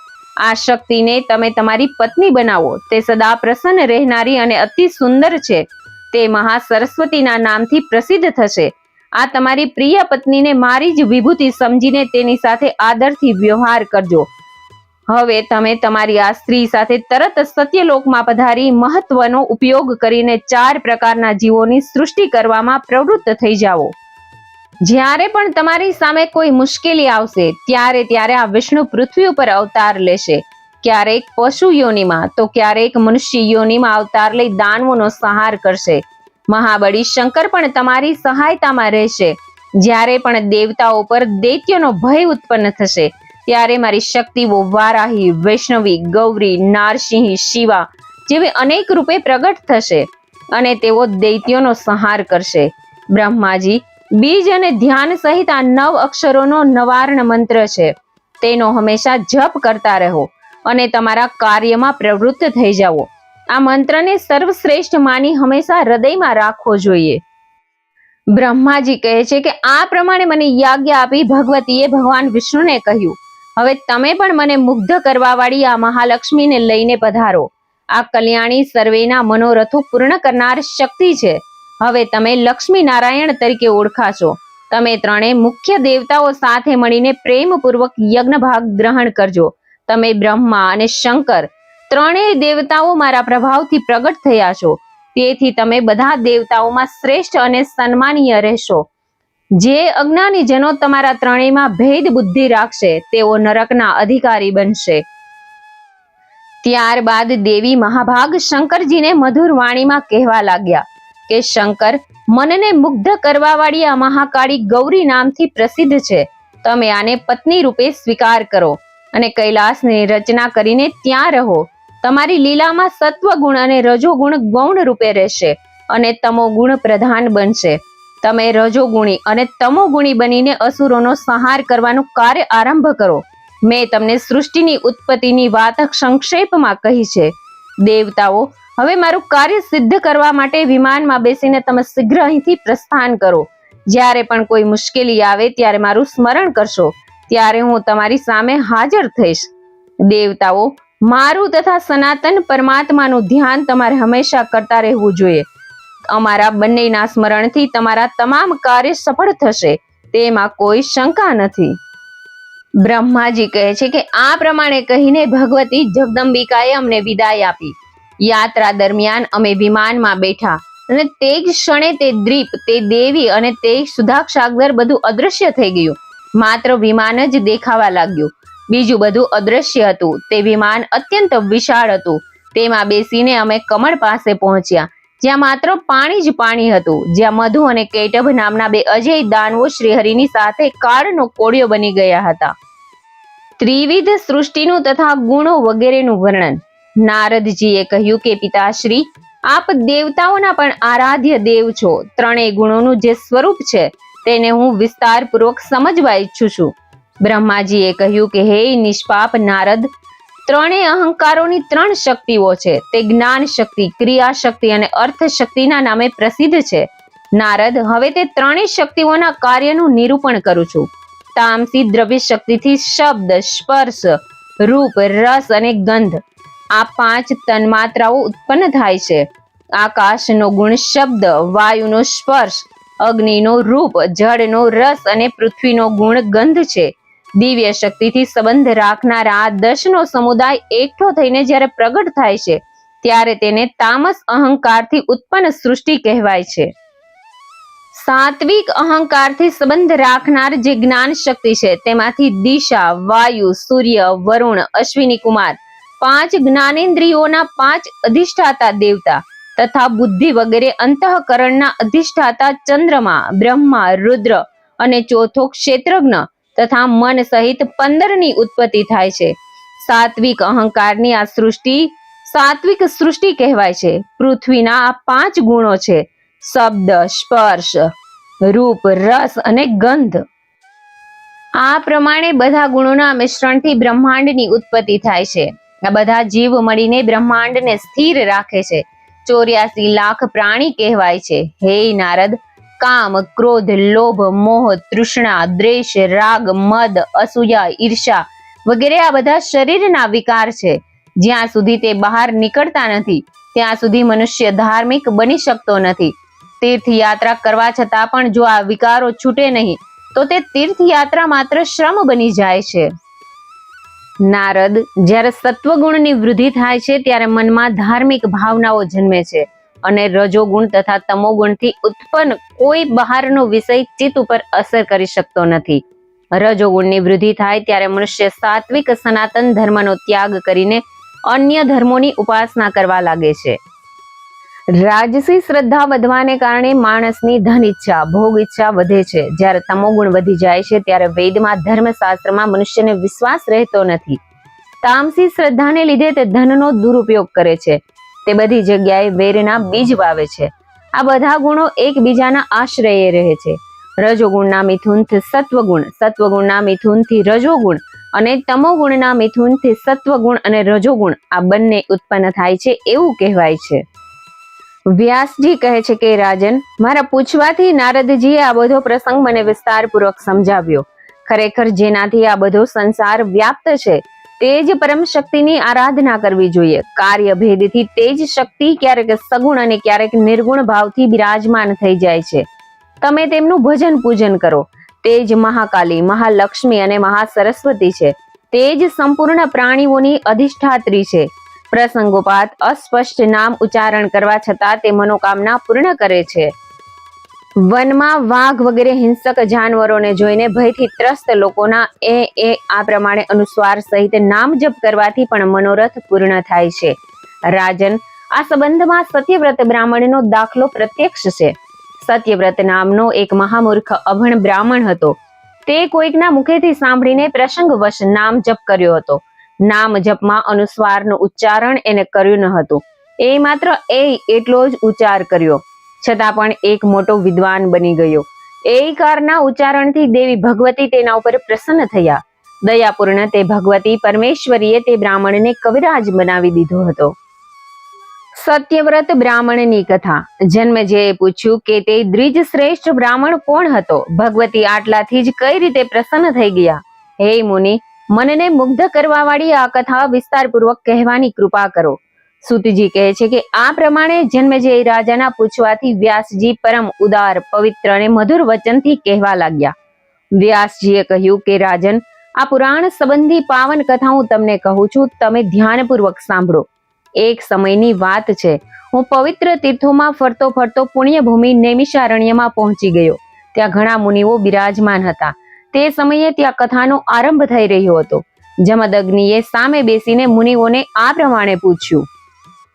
A: આ શક્તિને તમે તમારી પત્ની બનાવો. તે સદા પ્રસન્ન રહેનારી અને અતિ સુંદર છે. તે મહા સરસ્વતીના નામથી પ્રસિદ્ધ થશે. આ તમારી પ્રિય પત્નીને મારી જ વિભૂતિ સમજીને તેની સાથે આદરથી વ્યવહાર કરજો. હવે તમે તમારી આ સ્ત્રી સાથે તરત સત્યલોકમાં પધારી મહત્વનો ઉપયોગ કરીને 4 પ્રકારના જીવોની સૃષ્ટિ કરવામાં પ્રવૃત્ત થઈ જાઓ. જ્યારે પણ તમારી સામે કોઈ મુશ્કેલી આવશે ત્યારે આ વિષ્ણુ પૃથ્વી ઉપર અવતાર લેશે. ક્યારેક પશુ યોનિમાં તો ક્યારેક મનુષ્ય યોનિમાં અવતાર લઈ દાનવોનો સંહાર કરશે. મહાબળી શંકર પણ તમારી સહાયતામાં રહેશે. જ્યારે પણ દેવતાઓ પર દૈત્યનો ભય ઉત્પન્ન થશે ત્યારે મારી શક્તિઓ વારાહી, વૈષ્ણવી, ગૌરી, નારસિંહી, શિવા જેવી અનેક રૂપે પ્રગટ થશે અને તેઓ દૈત્યોનો સંહાર કરશે. બ્રહ્માજી, બીજ અને ધ્યાન સહિત આ 9 અક્ષરોનો નવાર્ણ મંત્ર છે. તેનો હંમેશા જપ કરતા રહો અને તમારા કાર્યમાં પ્રવૃત્ત થઈ જાઓ. આ મંત્રને સર્વશ્રેષ્ઠ માની હંમેશા હૃદયમાં રાખવો જોઈએ. બ્રહ્માજી કહે છે કે આ પ્રમાણે મને યાજ્ઞા આપી ભગવતીએ ભગવાન વિષ્ણુને કહ્યું, હવે તમે પણ મને મુગ્ધ કરવા વાળી આ મહાલક્ષ્મીને લઈને પધારો. આ કલ્યાણી સર્વેના મનોરથો પૂર્ણ કરનાર શક્તિ છે. હવે તમે લક્ષ્મી નારાયણ તરીકે ઓળખાશો. તમે ત્રણે મુખ્ય દેવતાઓ સાથે મળીને પ્રેમપૂર્વક યજ્ઞ ભાગ ગ્રહણ કરજો. તમે બ્રહ્મા અને શંકર ત્રણેય દેવતાઓ મારા પ્રભાવથી પ્રગટ થયા છો. તેથી તમે બધા દેવતાઓમાં શ્રેષ્ઠ અને સન્માનીય રહેશો. જે અજ્ઞાની જનો તમારા ત્રણેયમાં ભેદ બુદ્ધિ રાખશે તેઓ નરકના અધિકારી બનશે. ત્યારબાદ દેવી મહાભાગ શંકરજીને મધુર વાણીમાં કહેવા લાગ્યા કે શંકર, મનને મુગ્ધ કરવા વાળી આ મહાકાળી ગૌરી નામથી પ્રસિદ્ધ છે. તમે આને પત્ની રૂપે સ્વીકાર કરો અને કૈલાસની રચના કરીને ત્યાં રહો. તમારી લીલામાં સત્વગુણ અને રજોગુણ ગૌણ રૂપે રહેશે અને તમોગુણ પ્રધાન બનશે. તમે રજોગુણી અને તમોગુણી બનીને અસુરોનો સંહાર કરવાનું કાર્ય આરંભ કરો. મેં તમને સૃષ્ટિની ઉત્પત્તિની વાત સંક્ષેપમાં કહી છે. દેવતાઓ, હવે મારું કાર્ય સિદ્ધ કરવા માટે વિમાનમાં બેસીને તમે શીઘ્ર અહીંથી પ્રસ્થાન કરો. જ્યારે પણ કોઈ મુશ્કેલી આવે ત્યારે મારું સ્મરણ કરશો. ત્યારે હું તમારી સામે હાજર થઈશ. દેવતાઓ, મારું તથા સનાતન પરમાત્માનું ધ્યાન તમારે હંમેશા કરતા રહેવું જોઈએ. અમારા બંનેના સ્મરણથી તમારા તમામ કાર્ય સફળ થશે, તેમાં કોઈ શંકા નથી. બ્રહ્માજી કહે છે કે આ પ્રમાણે કહીને ભગવતી જગદંબિકાએ અમને વિદાય આપી. યાત્રા દરમિયાન અમે વિમાનમાં બેઠા અને તે જ ક્ષણે તે દ્વીપ, તે દેવી અને તે સુધાક્ષાગર બધું અદૃશ્ય થઈ ગયું. માત્ર વિમાન જ દેખાવા લાગ્યું. બીજું બધું અદૃશ્ય હતું. તે વિમાન અત્યંત વિશાળ હતું. તેમાં બેસીને અમે કમળ પાસે પહોંચ્યા, જ્યાં માત્ર પાણી જ પાણી હતું. જ્યાં મધુ અને કૈટભ નામના 2 અજય દાનવો શ્રીહરિની સાથે કાળનો કોળિયો બની ગયા હતા. ત્રિવિધ સૃષ્ટિનું તથા ગુણો વગેરેનું વર્ણન. નારદજીએ કહ્યું કે પિતાશ્રી, આપ દેવતાઓના પણ આરાધ્ય દેવ છો. ત્રણેય ગુણોનું જે સ્વરૂપ છે તેને હું વિસ્તારપૂર્વક સમજવા ઈચ્છું છું. બ્રહ્માજીએ કહ્યું કે હે નિષ્પાપ નારદ, ત્રણેય અહંકારોની ત્રણ શક્તિઓ છે. તે જ્ઞાન શક્તિ, ક્રિયા શક્તિ અને અર્થ શક્તિના નામે પ્રસિદ્ધ છે. નારદ, હવે તે ત્રણેય શક્તિઓના કાર્યનું નિરૂપણ કરું છું. તામસી દ્રવ્ય શક્તિથી શબ્દ, સ્પર્શ, રૂપ, રસ અને ગંધ આ પાંચ તન્માત્રાઓ ઉત્પન્ન થાય છે. આકાશનો ગુણ શબ્દ, વાયુનો સ્પર્શ, અગ્નિનો રૂપ, જળનો રસ અને પૃથ્વીનો ગુણ ગંધ છે. દિવ્ય શક્તિથી સંબંધ રાખનારા આ 10 નો સમુદાય એકઠો થઈને જ્યારે પ્રગટ થાય છે ત્યારે તેને તામસ અહંકારથી ઉત્પન્ન સૃષ્ટિ કહેવાય છે. સાત્વિક અહંકારથી સંબંધ રાખનાર જે જ્ઞાન શક્તિ છે તેમાંથી દિશા, વાયુ, સૂર્ય, વરુણ, અશ્વિની કુમાર 5 જ્ઞાનેન્દ્રિયોના 5 અધિષ્ઠાતા દેવતા તથા બુદ્ધિ વગેરે અંતઃકરણના અધિષ્ઠાતા ચંદ્રમા, બ્રહ્મા, રુદ્ર અને ચોથો ક્ષેત્રજ્ઞ તથા મન સહિત 15 ની ઉત્પત્તિ થાય છે. સાત્વિક અહંકારની આ સૃષ્ટિ સાત્વિક સૃષ્ટિ કહેવાય છે. પૃથ્વીના આ 5 ગુણો છે: શબ્દ, સ્પર્શ, રૂપ, રસ અને ગંધ. આ પ્રમાણે બધા ગુણોના મિશ્રણથી બ્રહ્માંડની ઉત્પત્તિ થાય છે. આ બધા જીવ મળીને બ્રહ્માંડને સ્થિર રાખે છે. 84 લાખ પ્રાણી કહેવાય છે. હે નારદ, કામ, ક્રોધ, લોભ, મોહ, તૃષ્ણા, દ્વેષ, રાગ, મદ, અસૂયા, ઈર્ષા વગેરે આ બધા શરીરના વિકાર છે. જ્યાં સુધી તે બહાર નીકળતા નથી ત્યાં સુધી મનુષ્ય ધાર્મિક બની શકતો નથી. તીર્થયાત્રા કરવા છતાં પણ જો આ વિકારો છૂટે નહીં તો તે તીર્થયાત્રા માત્ર શ્રમ બની જાય છે. નારદ, જ્યારે સત્વગુણની વૃદ્ધિ થાય છે ત્યારે મનમાં ધાર્મિક ભાવનાઓ જન્મે છે અને રજોગુણ તથા તમોગુણથી ઉત્પન્ન કોઈ બહારનો વિષય ચિત્ત ઉપર અસર કરી શકતો નથી. રજોગુણની વૃદ્ધિ થાય ત્યારે મનુષ્ય સાત્વિક સનાતન ધર્મનો ત્યાગ કરીને અન્ય ધર્મોની ઉપાસના કરવા લાગે છે. રાજસી શ્રદ્ધા વધવાને કારણે માણસની ધન ઈચ્છા, ભોગ ઈચ્છા વધે છે. જ્યારે તમોગુણ વધી જાય છે ત્યારે વેદમાં, ધર્મશાસ્ત્રમાં મનુષ્યને વિશ્વાસ રહેતો નથી. તામસી શ્રદ્ધાને લીધે તે ધનનો દુરુપયોગ કરે છે. તે બધી જગ્યાએ વેરના બીજ વાવે છે. આ બધા ગુણો એકબીજાના આશ્રયે રહે છે. રજોગુણના મિથુનથી સત્વગુણ, સત્વગુણના મિથુનથી રજોગુણ અને તમોગુણના મિથુનથી સત્વગુણ અને રજોગુણ આ બંને ઉત્પન્ન થાય છે એવું કહેવાય છે. વ્યાસજી કહે છે કે રાજન, મારા પૂછવાથી નારદજીએ આ બધો પ્રસંગ મને વિસ્તારપૂર્વક સમજાવ્યો. ખરેખર જેનાથી આ બધો સંસાર વ્યાપ્ત છે તે જ પરમ શક્તિની આરાધના કરવી જોઈએ. કાર્ય ભેદથી તે જ શક્તિ ક્યારેક સગુણ અને ક્યારેક નિર્ગુણ ભાવથી બિરાજમાન થઈ જાય છે. તમે તેમનું ભજન પૂજન કરો. તે જ મહાકાલી, મહાલક્ષ્મી અને મહાસરસ્વતી છે. તે જ સંપૂર્ણ પ્રાણીઓની અધિષ્ઠાત્રી છે. પ્રસંગોપાત અસ્પષ્ટ નામ ઉચ્ચારણ કરવા છતાં તે મનોકામના પૂર્ણ કરે છે. વનમાં વાઘ વગેરે હિંસક જાનવરોને જોઈને ભયથી ત્રસ્ત લોકોના આ પ્રમાણે અનુસ્વાર સહિત નામ જપ કરવાથી પણ મનોરથ પૂર્ણ થાય છે. રાજન, આ સંબંધમાં સત્યવ્રત બ્રાહ્મણનો દાખલો પ્રત્યક્ષ છે. સત્યવ્રત નામનો એક મહામૂર્ખ અભણ બ્રાહ્મણ હતો. તે કોઈકના મુખેથી સાંભળીને પ્રસંગવશ નામ જપ કર્યો હતો. નામ જપમાં અનુસ્વારનું ઉચ્ચારણ એને કર્યું ન હતું. એ માત્ર એટલો જ ઉચ્ચાર કર્યો, છતાં પણ એક મોટો વિદ્વાન બની ગયો. એકારના ઉચ્ચારણથી દેવી ભગવતી તેના ઉપર પ્રસન્ન થયા. દયાપૂર્ણ તે ભગવતી પરમેશ્વરીએ તે બ્રાહ્મણને કવિરાજ બનાવી દીધો હતો. સત્યવ્રત બ્રાહ્મણની કથા. જન્મેજયે પૂછ્યું કે તે દ્વિજ શ્રેષ્ઠ બ્રાહ્મણ કોણ હતો? ભગવતી આટલાથી જ કઈ રીતે પ્રસન્ન થઈ ગયા? હે મુનિ, મનને મુગ્ધ કરવા વાળી આ કથા વિસ્તારપૂર્વક કહેવાની કૃપા કરો. સુતજી કહે છે કે આ પ્રમાણે જન્મેજય રાજાના પૂછવાથી વ્યાસજી પરમ ઉદાર, પવિત્ર અને મધુર વચનથી કહેવા લાગ્યા. વ્યાસજીએ કહ્યું કે રાજન, આ પુરાણ સંબંધી પાવન કથા હું તમને કહું છું, તમે ધ્યાનપૂર્વક સાંભળો. એક સમયની વાત છે. હું પવિત્ર તીર્થોમાં ફરતો ફરતો પુણ્યભૂમિ નૈમિષારણ્યમાં પહોંચી ગયો. ત્યાં ઘણા મુનિઓ બિરાજમાન હતા. તે સમયે ત્યાં કથાનો આરંભ થઈ રહ્યો હતો. જમદગ્નિએ સામે બેસીને મુનિઓને આ પ્રમાણે પૂછ્યું: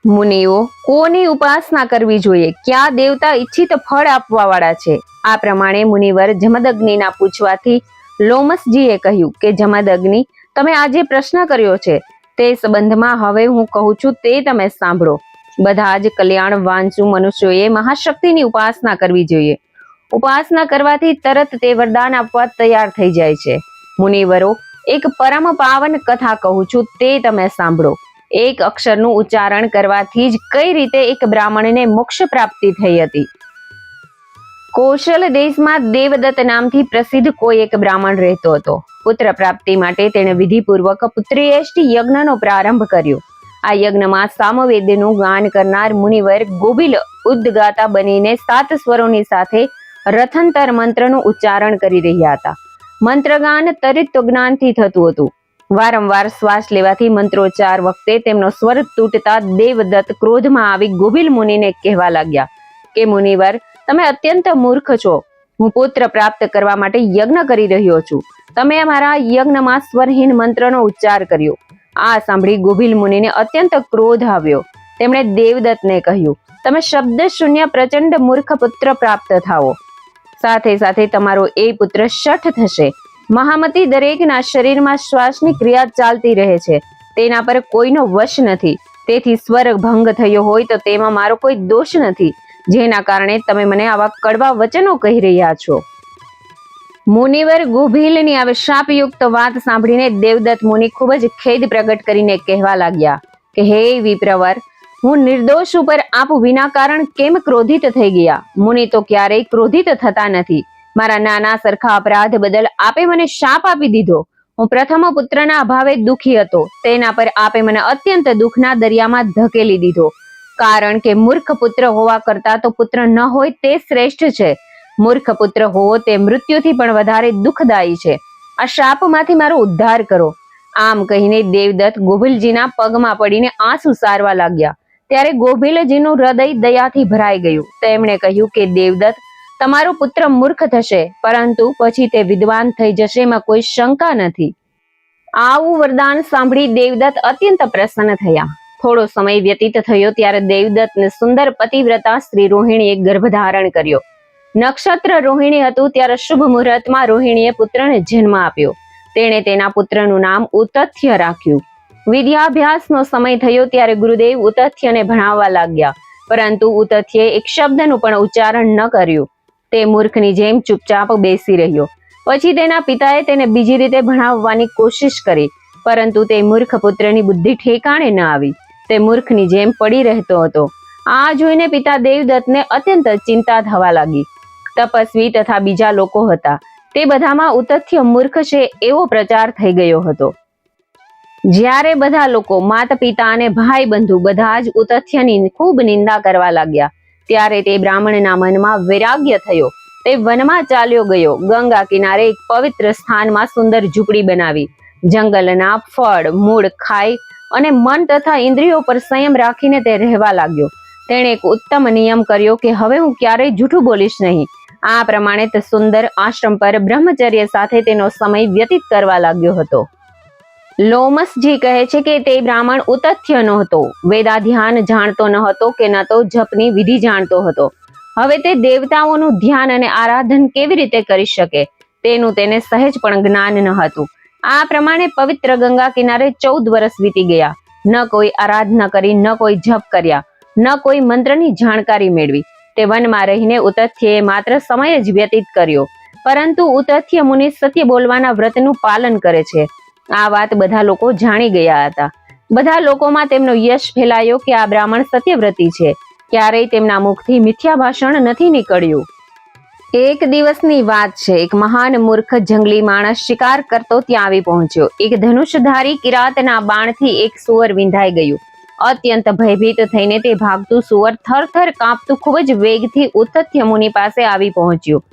A: મુનિઓ, કોની ઉપાસના કરવી જોઈએ? કયા દેવતા ઈચ્છિત ફળ આપવા વાળા છે? આ પ્રમાણે મુનિવર જમદગ્નિના પૂછવાથી લોમસજીએ કહ્યું કે જમદગ્નિ, તમે આજે પ્રશ્ન કર્યો છે તે સંબંધમાં હવે હું કહું છું તે તમે સાંભળો. બધા જ કલ્યાણ વાંચુ મનુષ્યોએ મહાશક્તિની ઉપાસના કરવી જોઈએ. ઉપાસના કરવાથી તરત તે વરદાન આપવા તૈયાર થઈ જાય છે. મુનિવરો, એક પરમ પાવન કથા કહું છું, તે તમે સાંભળો. એક અક્ષરનું ઉચ્ચારણ કરવાથી જ કઈ રીતે એક બ્રાહ્મણને મોક્ષ પ્રાપ્તિ થઈ હતી. કૌશલ દેશમાં દેવદત્ત નામથી પ્રસિદ્ધ કોઈ એક બ્રાહ્મણ રહેતો હતો. પુત્ર પ્રાપ્તિ માટે તેણે વિધિપૂર્વક પુત્રેષ્ટિ યજ્ઞનો પ્રારંભ કર્યો. આ યજ્ઞમાં સામવેદનું ગાન કરનાર મુનિવર ગોભીલ ઉદ્ગાતા બનીને 7 સ્વરોની સાથે રથંતર મંત્રનું ઉચ્ચારણ કરી રહ્યા હતા. મંત્રગાન તરિત્વજ્ઞાનથી થતું હતું. વારંવાર શ્વાસ લેવાથી મંત્રોચ્ચાર વખતે તેમનો સ્વર તૂટતા દેવદત્ત ક્રોધમાં આવી ગોભીલ મુનિને કહેવા લાગ્યા કે મુનિવર, તમે અત્યંત મૂર્ખ છો. હું પુત્ર પ્રાપ્ત કરવા માટે યજ્ઞ કરી રહ્યો છું. તમે અમારા યજ્ઞમાં સ્વરહીન મંત્રનો ઉચ્ચાર કર્યો. આ સાંભળી ગોભીલ મુનિને અત્યંત ક્રોધ આવ્યો. તેમણે દેવદત્તને કહ્યું, તમે શબ્દ શૂન્ય પ્રચંડ મૂર્ખ પુત્ર પ્રાપ્ત થાઓ. સાથે સાથે તમારો એ પુત્ર શઠ થશે. મહામતી દરેકના શરીરમાં શ્વાસની ક્રિયા ચાલતી રહે છે. તેના પર કોઈનો વશ નથી. તેથી સ્વર ભંગ થયો હોય તો તેમાં મારો કોઈ દોષ નથી, જેના કારણે તમે મને આવા કડવા વચનો કહી રહ્યા છો. મુનિવર ગોભીલની આ શાપયુક્ત વાત સાંભળીને દેવદત્ત મુનિ ખૂબ જ ખેદ પ્રગટ કરીને કહેવા લાગ્યા કે હે વિપ્રવર, હું નિર્દોષ ઉપર આપ વિના કારણ કેમ ક્રોધિત થઈ ગયા? મુનિ તો ક્યારેય ક્રોધિત થતા નથી. મારા નાના સરખા અપરાધ બદલ આપે મને શાપ આપી દીધો. હું પ્રથમ પુત્રના અભાવે દુઃખી હતો. તેના પર આપે મને અત્યંત દુઃખના દરિયામાં ધકેલી દીધો. કારણ કે મૂર્ખ પુત્ર હોવા કરતા તો પુત્ર ન હોય તે શ્રેષ્ઠ છે. મૂર્ખ પુત્ર હોવો તે મૃત્યુથી પણ વધારે દુઃખદાયી છે. આ શાપમાંથી મારો ઉદ્ધાર કરો. આમ કહીને દેવદત્ત ગોભીલજીના પગમાં પડીને આંસુ સારવા લાગ્યા. ત્યારે ગોભીલજીનું હૃદય દયાથી ભરાઈ ગયું. તેમણે કહ્યું કે દેવદત્ત, તમારો પુત્ર મૂર્ખ થશે, પરંતુ પછી તે વિદ્વાન થઈ જશે, એમાં કોઈ શંકા નથી. આવું વરદાન સાંભળી દેવદત્ત અત્યંત પ્રસન્ન થયા. થોડો સમય વ્યતીત થયો ત્યારે દેવદત્તને સુંદર પતિવ્રતા શ્રી રોહિણીએ ગર્ભધારણ કર્યો. નક્ષત્ર રોહિણી હતું ત્યારે શુભ મુહૂર્તમાં રોહિણીએ પુત્રને જન્મ આપ્યો. તેણે તેના પુત્રનું નામ ઉતથ્ય રાખ્યું. વિદ્યાભ્યાસનો સમય થયો ત્યારે ગુરુદેવ ઉતથ્યને ભણાવવા લાગ્યા, પરંતુ ઉતથ્યએ એક શબ્દનું પણ ઉચ્ચારણ ન કર્યું. તે મૂર્ખની જેમ ચૂપચાપ બેસી રહ્યો. પછી તેના પિતાએ તેને બીજી રીતે ભણાવવાની કોશિશ કરી, પરંતુ તે મૂર્ખ પુત્રની બુદ્ધિ ઠેકાણે ન આવી. તે મૂર્ખની જેમ પડી રહેતો હતો. આ જોઈને પિતા દેવદત્તને અત્યંત ચિંતા થવા લાગી. તપસ્વી તથા બીજા લોકો હતા, તે બધામાં ઉતથ્ય મૂર્ખ છે એવો પ્રચાર થઈ ગયો હતો. જ્યારે બધા લોકો, માતા પિતા અને ભાઈ બંધુ બધા જ ઉતથ્યની ખૂબ નિંદા કરવા લાગ્યા, ત્યારે તે બ્રાહ્મણના મનમાં વૈરાગ્ય થયો. તે વનમાં ચાલ્યો ગયો. ગંગા કિનારે એક પવિત્ર સ્થાનમાં સુંદર ઝૂંપડી બનાવી. જંગલના ફળ મૂળ ખાઈ અને મન તથા ઇન્દ્રિયો પર સંયમ રાખીને તે રહેવા લાગ્યો. તેણે એક ઉત્તમ નિયમ કર્યો કે હવે હું ક્યારેય જૂઠું બોલીશ નહીં. આ પ્રમાણે તે સુંદર આશ્રમ પર બ્રહ્મચર્ય સાથે તેનો સમય વ્યતીત કરવા લાગ્યો હતો. લોમસજી કહે છે કે તે બ્રાહ્મણ ઉતથ્ય નહોતો, વેદાધ્યાન જાણતો ન હતો કે ન તો જપની વિધિ જાણતો હતો. હવે તે દેવતાઓનું ધ્યાન અને આરાધન કેવી રીતે કરી શકે તેનું તેને સહેજ પણ જ્ઞાન ન હતું. આ પ્રમાણે પવિત્ર ગંગા કિનારે 14 વર્ષ વીતી ગયા. ન કોઈ આરાધના કરી, ન કોઈ જપ કર્યા, ન કોઈ મંત્રની જાણકારી મેળવી. તે વનમાં રહીને ઉતથ્યએ માત્ર સમય જ વ્યતીત કર્યો. પરંતુ ઉતથ્ય મુનિ સત્ય બોલવાના વ્રતનું પાલન કરે છે. આ વાત બધા લોકો જાણી ગયા હતા. બધા લોકોમાં તેમનો યશ ફેલાયો કે આ બ્રાહ્મણ સત્યવ્રતી છે. ક્યારેય તેમના મુખથી મિથ્યા ભાષણ નથી નીકળ્યું. એક દિવસની વાત છે. એક મહાન મૂર્ખ જંગલી માણસ શિકાર કરતો ત્યાં આવી પહોંચ્યો. એક ધનુષધારી કિરાતના બાણથી એક સુવર વિંધાઈ ગયું. અત્યંત ભયભીત થઈને તે ભાગતું સુવર થરથર કાંપતું ખૂબ જ વેગથી ઉતથ્ય મુનિ પાસે આવી પહોંચ્યું.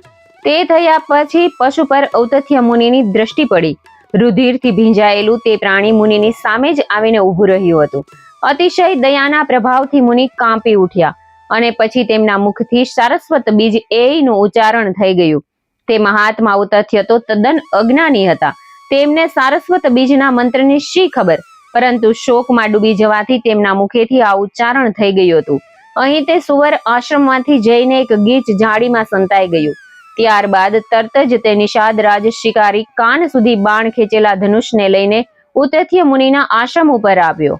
A: તે થયા પછી પશુ પર ઉતથ્ય મુનિની દ્રષ્ટિ પડી. રુધિરથી ભીંજાયેલું તે પ્રાણી મુનિની સામે જ આવીને ઊભું રહ્યું હતું. અતિશય દયાના પ્રભાવથી મુનિ કાંપી ઉઠ્યા અને પછી તેમના મુખથી સારસ્વત બીજ એનું ઉચ્ચારણ થઈ ગયું. તે મહાત્મા ઉતથ્ય તો તદ્દન અજ્ઞાની હતા. તેમને સારસ્વત બીજના મંત્રની શી ખબર, પરંતુ શોકમાં ડૂબી જવાથી તેમના મુખેથી આ ઉચ્ચારણ થઈ ગયું હતું. અહીં તે સુવર આશ્રમમાંથી જઈને એક ગીચ ઝાડીમાં સંતાઈ ગયું. ત્યારબાદ તરત જ તે નિષાદ રાજ શિકારી કાન સુધી બાણ ખેંચેલા ધનુષને લઈને ઉતથ્ય મુનિના આશ્રમ ઉપર આવ્યો.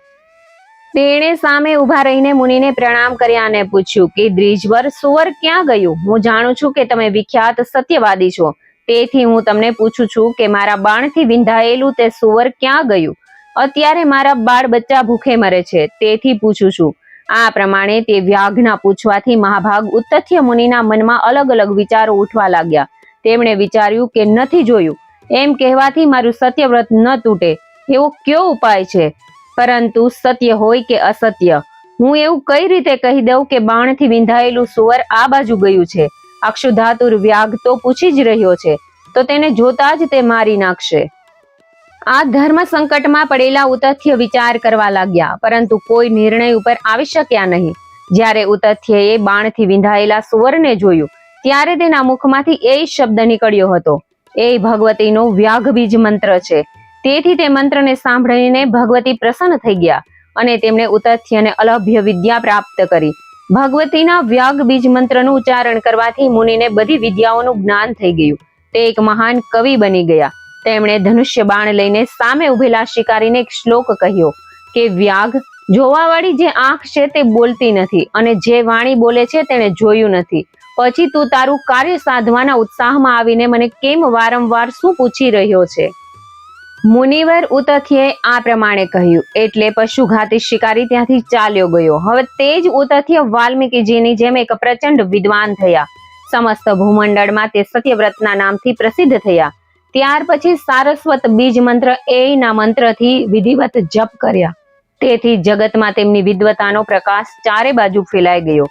A: તેણે સામે ઉભા રહીને મુનિને પ્રણામ કર્યા અને પૂછ્યું કે દ્વિજવર, સુવર ક્યાં ગયું? હું જાણું છું કે તમે વિખ્યાત સત્યવાદી છો. તેથી હું તમને પૂછું છું કે મારા બાણથી વિંધાયેલું તે સુવર ક્યાં ગયું? અત્યારે મારા બાળ બચ્ચા ભૂખે મરે છે, તેથી પૂછું છું. આ પ્રમાણે તે વ્યાઘના પૂછવાથી મહાભાગ ઉત્તથ્ય મુનિના મનમાં અલગ અલગ વિચારો ઉઠવા લાગ્યા. તેમણે વિચાર્યું કે નથી જોયું એમ કહેવાથી મારું સત્યવ્રત ન તૂટે એવો કયો ઉપાય છે? પરંતુ સત્ય હોય કે અસત્ય, હું એવું કઈ રીતે કહી દઉં કે બાણથી વિંધાયેલું સુવર આ બાજુ ગયું છે? અક્ષુધાતુર વ્યાઘ તો પૂછી જ રહ્યો છે, તો તેને જોતા જ તે મારી નાખશે. આ ધર્મ સંકટમાં પડેલા ઉતથ્ય વિચાર કરવા લાગ્યા, પરંતુ કોઈ નિર્ણય ઉપર આવી શક્યા નહીં. જ્યારે ઉતથ્યએ બાણથી વિંધાયેલા સુવરને જોયું ત્યારે તેના મુખમાંથી એ શબ્દ નીકળ્યો હતો, એ ભગવતીનો વ્યાઘ બીજ મંત્ર છે. તેથી તે મંત્રને સાંભળીને ભગવતી પ્રસન્ન થઈ ગયા અને તેમણે ઉતથ્યને અલભ્ય વિદ્યા પ્રાપ્ત કરી. ભગવતીના વ્યાઘ બીજ મંત્રનું ઉચ્ચારણ કરવાથી મુનિને બધી વિદ્યાઓનું જ્ઞાન થઈ ગયું. તે એક મહાન કવિ બની ગયા. તેમણે ધનુષ્ય બાણ લઈને સામે ઉભેલા શિકારીને એક શ્લોક કહ્યો કે વ્યાઘ, જોવાવાળી જે આંખ છે તે બોલતી નથી અને જે વાણી બોલે છે તેણે જોયું નથી. પછી તું તારું કાર્ય સાધવાના ઉત્સાહમાં આવીને મને કેમ વારંવાર શું પૂછી રહ્યો છે? મુનિવર ઉતથ્યએ આ પ્રમાણે કહ્યું એટલે પશુઘાતી શિકારી ત્યાંથી ચાલ્યો ગયો. હવે તે જ ઉતથ્ય વાલ્મીકીજીની જેમ એક પ્રચંડ વિદ્વાન થયા. સમસ્ત ભૂમંડળમાં તે સત્યવ્રતના નામથી પ્રસિદ્ધ થયા. ત્યાર પછી સારસ્વત બીજ મંત્ર એના મંત્રથી વિધિવત જપ કર્યા. તેથી જગતમાં તેમની વિદ્વતાનો પ્રકાશ ચારે બાજુ ફેલાઈ ગયો.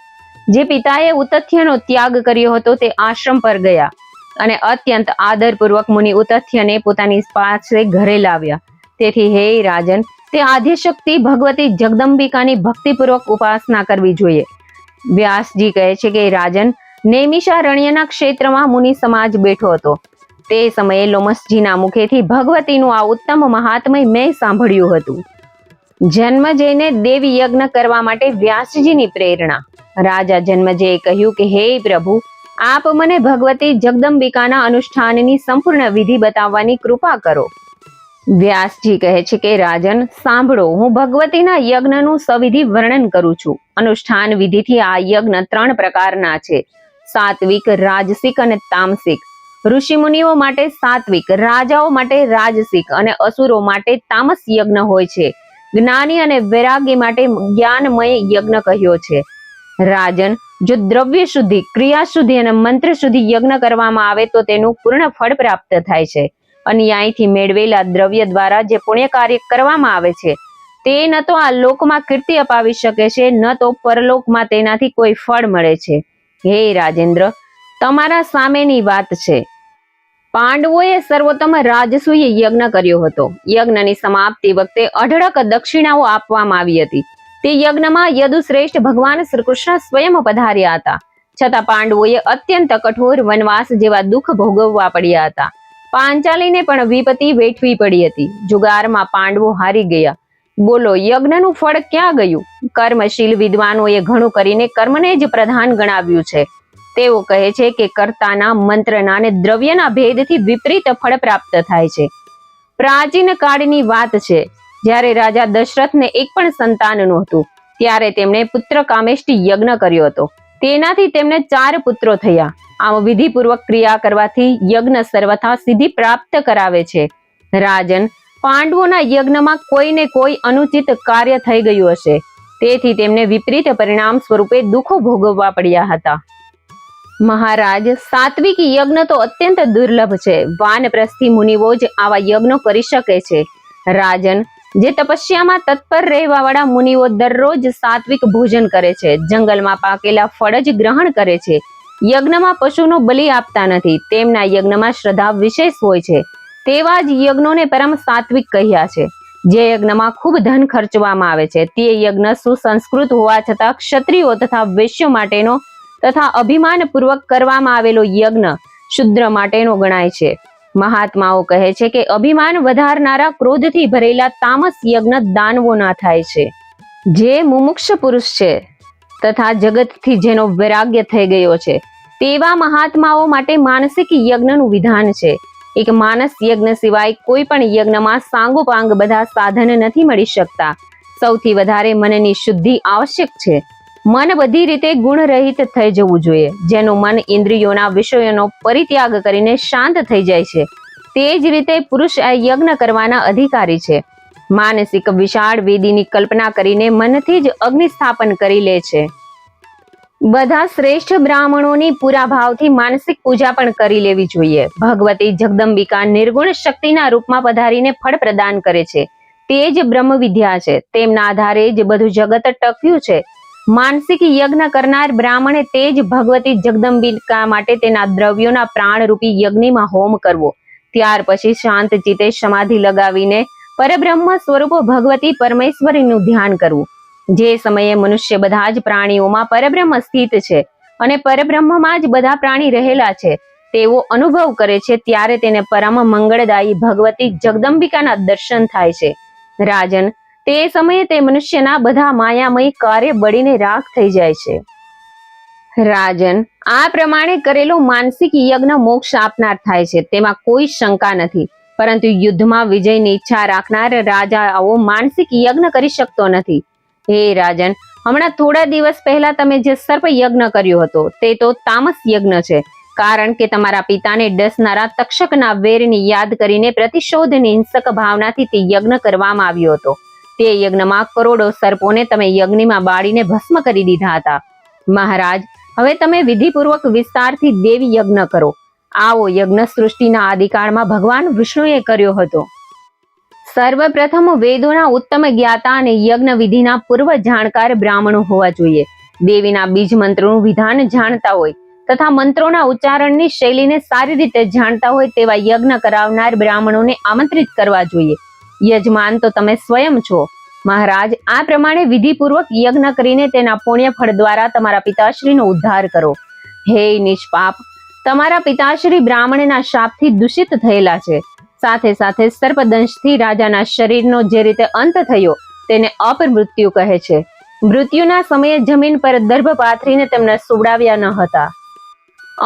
A: જે પિતાએ ઉતથ્યનો ત્યાગ કર્યો હતો તે આશ્રમ પર ગયા અને અત્યંત આદરપૂર્વક મુનિ ઉતથ્યને પોતાની પાસે ઘરે લાવ્યા. તેથી હે રાજન, તે આદ્યશક્તિ ભગવતી જગદંબિકાની ભક્તિપૂર્વક ઉપાસના કરવી જોઈએ. વ્યાસજી કહે છે કે રાજન, નૈમિષારણ્યના ક્ષેત્રમાં મુનિ સમાજ બેઠો હતો. તે સમયે લોમસજીના મુખેથી ભગવતીનું આ ઉત્તમ મહાત્મય મેં સાંભળ્યું હતું. જન્મજયને દેવી યજ્ઞ કરવા માટે વ્યાસજીની પ્રેરણા. રાજા જન્મજયે કહ્યું કે હે પ્રભુ, આપ મને ભગવતી જગદંબિકાના અનુષ્ઠાનની સંપૂર્ણ વિધિ બતાવવાની કૃપા કરો. વ્યાસજી કહે છે કે રાજન સાંભળો, હું ભગવતીના યજ્ઞનું સવિધિ વર્ણન કરું છું. અનુષ્ઠાન વિધિથી આ યજ્ઞ 3 પ્રકારના છે: સાત્વિક, રાજસિક અને તામસિક. ઋષિ મુનિઓ માટે સાત્વિક, રાજાઓ માટે રાજસિક અને અસુરો માટે તામસ યજ્ઞ હોય છે. જ્ઞાની અને વૈરાગી માટે જ્ઞાનમય યજ્ઞ કહ્યો છે. રાજન, જો દ્રવ્ય શુદ્ધિ, ક્રિયા શુદ્ધિ અને મંત્ર શુદ્ધિ યજ્ઞ કરવામાં આવે તો તેનું પૂર્ણ ફળ પ્રાપ્ત થાય છે. અન્યાયથી મેળવેલા દ્રવ્ય દ્વારા જે પુણ્ય કાર્ય કરવામાં આવે છે તે ન તો આ લોકમાં કીર્તિ અપાવી શકે છે, ન તો પરલોકમાં તેનાથી કોઈ ફળ મળે છે. હે રાજેન્દ્ર, તમારા સામેની વાત છે. પાંડવોએ સર્વોત્તમ રાજસૂય યજ્ઞ કર્યો હતો. યજ્ઞની સમાપ્તિ વખતે અઢળક દક્ષિણાઓ આપવામાં આવી હતી. તે યજ્ઞમાં યદુશ્રેષ્ઠ ભગવાન શ્રી કૃષ્ણ સ્વયં પધાર્યા હતા. છતાં પાંડવોએ અત્યંત કઠોર વનવાસ જેવા દુઃખ ભોગવવા પડ્યા હતા. પાંચાલીને પણ વિપત્તિ વેઠવી પડી હતી. જુગારમાં પાંડવો હારી ગયા. બોલો, યજ્ઞનું ફળ ક્યાં ગયું? કર્મશીલ વિદ્વાનોએ ઘણું કરીને કર્મને જ પ્રધાન ગણાવ્યું છે. તેઓ કહે છે કે કર્તાના, મંત્રના અને દ્રવ્યના ભેદથી વિપરીત ફળ પ્રાપ્ત થાય છે. પ્રાચીન કાળની વાત છે, જ્યારે રાજા દશરથને એક પણ સંતાન નહોતું, ત્યારે તેમણે પુત્ર કામેષ્ટિ યજ્ઞ કર્યો હતો. તેનાથી તેમને 4 પુત્રો થયા. આમ વિધિપૂર્વક ક્રિયા કરવાથી યજ્ઞ સર્વથા સિદ્ધિ પ્રાપ્ત કરાવે છે. રાજન, પાંડવોના યજ્ઞમાં કોઈને કોઈ અનુચિત કાર્ય થઈ ગયું હશે, તેથી તેમને વિપરીત પરિણામ સ્વરૂપે દુઃખો ભોગવવા પડ્યા હતા. મહારાજ, સાત્વિક યજ્ઞ તો અત્યંત દુર્લભ છે. વાનપ્રસ્થી મુનિઓ જ આવા યજ્ઞો કરી શકે છે. રાજન, જે તપસ્યામાં તત્પર રહેવા વાળા મુનિઓ દરરોજ સાત્વિક ભોજન કરે છે, જંગલમાં પાકેલા ફળ જ ગ્રહણ કરે છે, યજ્ઞમાં પશુનો બલિ આપતા નથી, તેમના યજ્ઞમાં શ્રદ્ધા વિશેષ હોય છે, તેવા જ યજ્ઞોને પરમ સાત્વિક કહ્યા છે. જે યજ્ઞમાં ખૂબ ધન ખર્ચવામાં આવે છે તે યજ્ઞ સુસંસ્કૃત હોવા છતાં ક્ષત્રિયો તથા વૈશ્યો માટેનો તથા અભિમાન પૂર્વક કરવામાં આવેલો યજ્ઞ શુદ્ર માટેનો ગણાય છે. મહાત્માઓ કહે છે કે અભિમાન વધારનારા ક્રોધથી ભરેલા તામસ યજ્ઞ દાનવોના થાય છે. જે મુમુક્ષ પુરુષ છે તથા જગતથી જેનો વૈરાગ્ય થઈ ગયો છે તેવા મહાત્માઓ માટે માનસિક યજ્ઞનું વિધાન છે. એક માનસ યજ્ઞ સિવાય કોઈ પણ યજ્ઞમાં સાંગોપાંગ બધા સાધન નથી મળી શકતા. સૌથી વધારે મનની શુદ્ધિ આવશ્યક છે. મન બધી રીતે ગુણરહિત થઈ જવું જોઈએ. જેનું મન ઇન્દ્રિયોના વિષયોનો પરિત્યાગ કરીને શાંત થઈ જાય છે, તે જ રીતે પુરુષ આ યજ્ઞ કરવાના અધિકારી છે. માનસિક વિશાળ વેદીની કલ્પના કરીને મનથી જ અગ્નિ સ્થાપન કરી લે છે. બધા શ્રેષ્ઠ બ્રાહ્મણોની પૂરા ભાવથી માનસિક પૂજા પણ કરી લેવી જોઈએ. ભગવતી જગદંબિકા નિર્ગુણ શક્તિના રૂપમાં પધારીને ફળ પ્રદાન કરે છે. તે જ બ્રહ્મ વિદ્યા છે. તેમના આધારે જ બધું જગત ટક્યું છે. માનસિક યજ્ઞ કરનાર બ્રાહ્મણે તે જ ભગવતી જગદંબિકા માટે તેના દ્રવ્યોના પ્રાણરૂપી યજ્ઞમાં હોમ કરવો. ત્યાર પછી શાંત ચિત્તે સમાધિ લગાવીને પરબ્રહ્મ સ્વરૂપ ભગવતી પરમેશ્વરીનું ધ્યાન કરવું. જે સમયે મનુષ્ય બધા જ પ્રાણીઓમાં પરબ્રહ્મ સ્થિત છે અને પરબ્રહ્મમાં જ બધા પ્રાણી રહેલા છે તેવો અનુભવ કરે છે, ત્યારે તેને પરમ મંગળદાયી ભગવતી જગદંબિકાના દર્શન થાય છે. રાજન, તે સમયે તે મનુષ્યના બધા માયામય કાર્ય બળીને રાખ થઈ જાય છે. રાજન, આ પ્રમાણે કરેલો માનસિક યજ્ઞ મોક્ષ આપનાર થાય છે, તેમાં કોઈ શંકા નથી. પરંતુ યુદ્ધમાં વિજયની ઈચ્છા રાખનાર રાજા આવો માનસિક યજ્ઞ કરી શકતો નથી. હે રાજન, હમણાં થોડા દિવસ પહેલા તમે જે સર્પ યજ્ઞ કર્યો હતો તે તો તામસ યજ્ઞ છે. કારણ કે તમારા પિતાને ડસનારા તક્ષકના વેરની યાદ કરીને પ્રતિશોધની હિંસક ભાવનાથી તે યજ્ઞ કરવામાં આવ્યો હતો. તે યજ્ઞમાં કરોડો સર્પોને તમે યજ્ઞમાં બાળીને ભસ્મ કરી દીધા હતા. મહારાજ, હવે તમે વિધિપૂર્વક વિસ્તારથી દેવી યજ્ઞ કરો. આવો યજ્ઞ સૃષ્ટિના આદિકાળમાં ભગવાન વિષ્ણુએ કર્યો હતો. સર્વપ્રથમ વેદોના ઉત્તમ જ્ઞાતા અને યજ્ઞ વિધિના પૂર્વ જાણકાર બ્રાહ્મણો હોવા જોઈએ. દેવીના બીજ મંત્રોનું વિધાન જાણતા હોય તથા મંત્રોના ઉચ્ચારણની શૈલીને સારી રીતે જાણતા હોય તેવા યજ્ઞ કરાવનાર બ્રાહ્મણોને આમંત્રિત કરવા જોઈએ. યજમાન તો તમે સ્વયં છો. મહારાજ, આ પ્રમાણે વિધિપૂર્વક યજ્ઞ કરીને તેના પુણ્ય ફળ દ્વારા તમારા પિતાશ્રીનો ઉદ્ધાર કરો. હે નિષ્પાપ, તમારા પિતાશ્રી બ્રાહ્મણના શાપથી દૂષિત થયેલા છે. સાથે સાથે સર્પદંશથી રાજાના શરીરનો જે રીતે અંત થયો તેને અપમૃત્યુ કહે છે. મૃત્યુના સમયે જમીન પર દર્ભ પાથરીને તેમને સુવડાવ્યા ન હતા.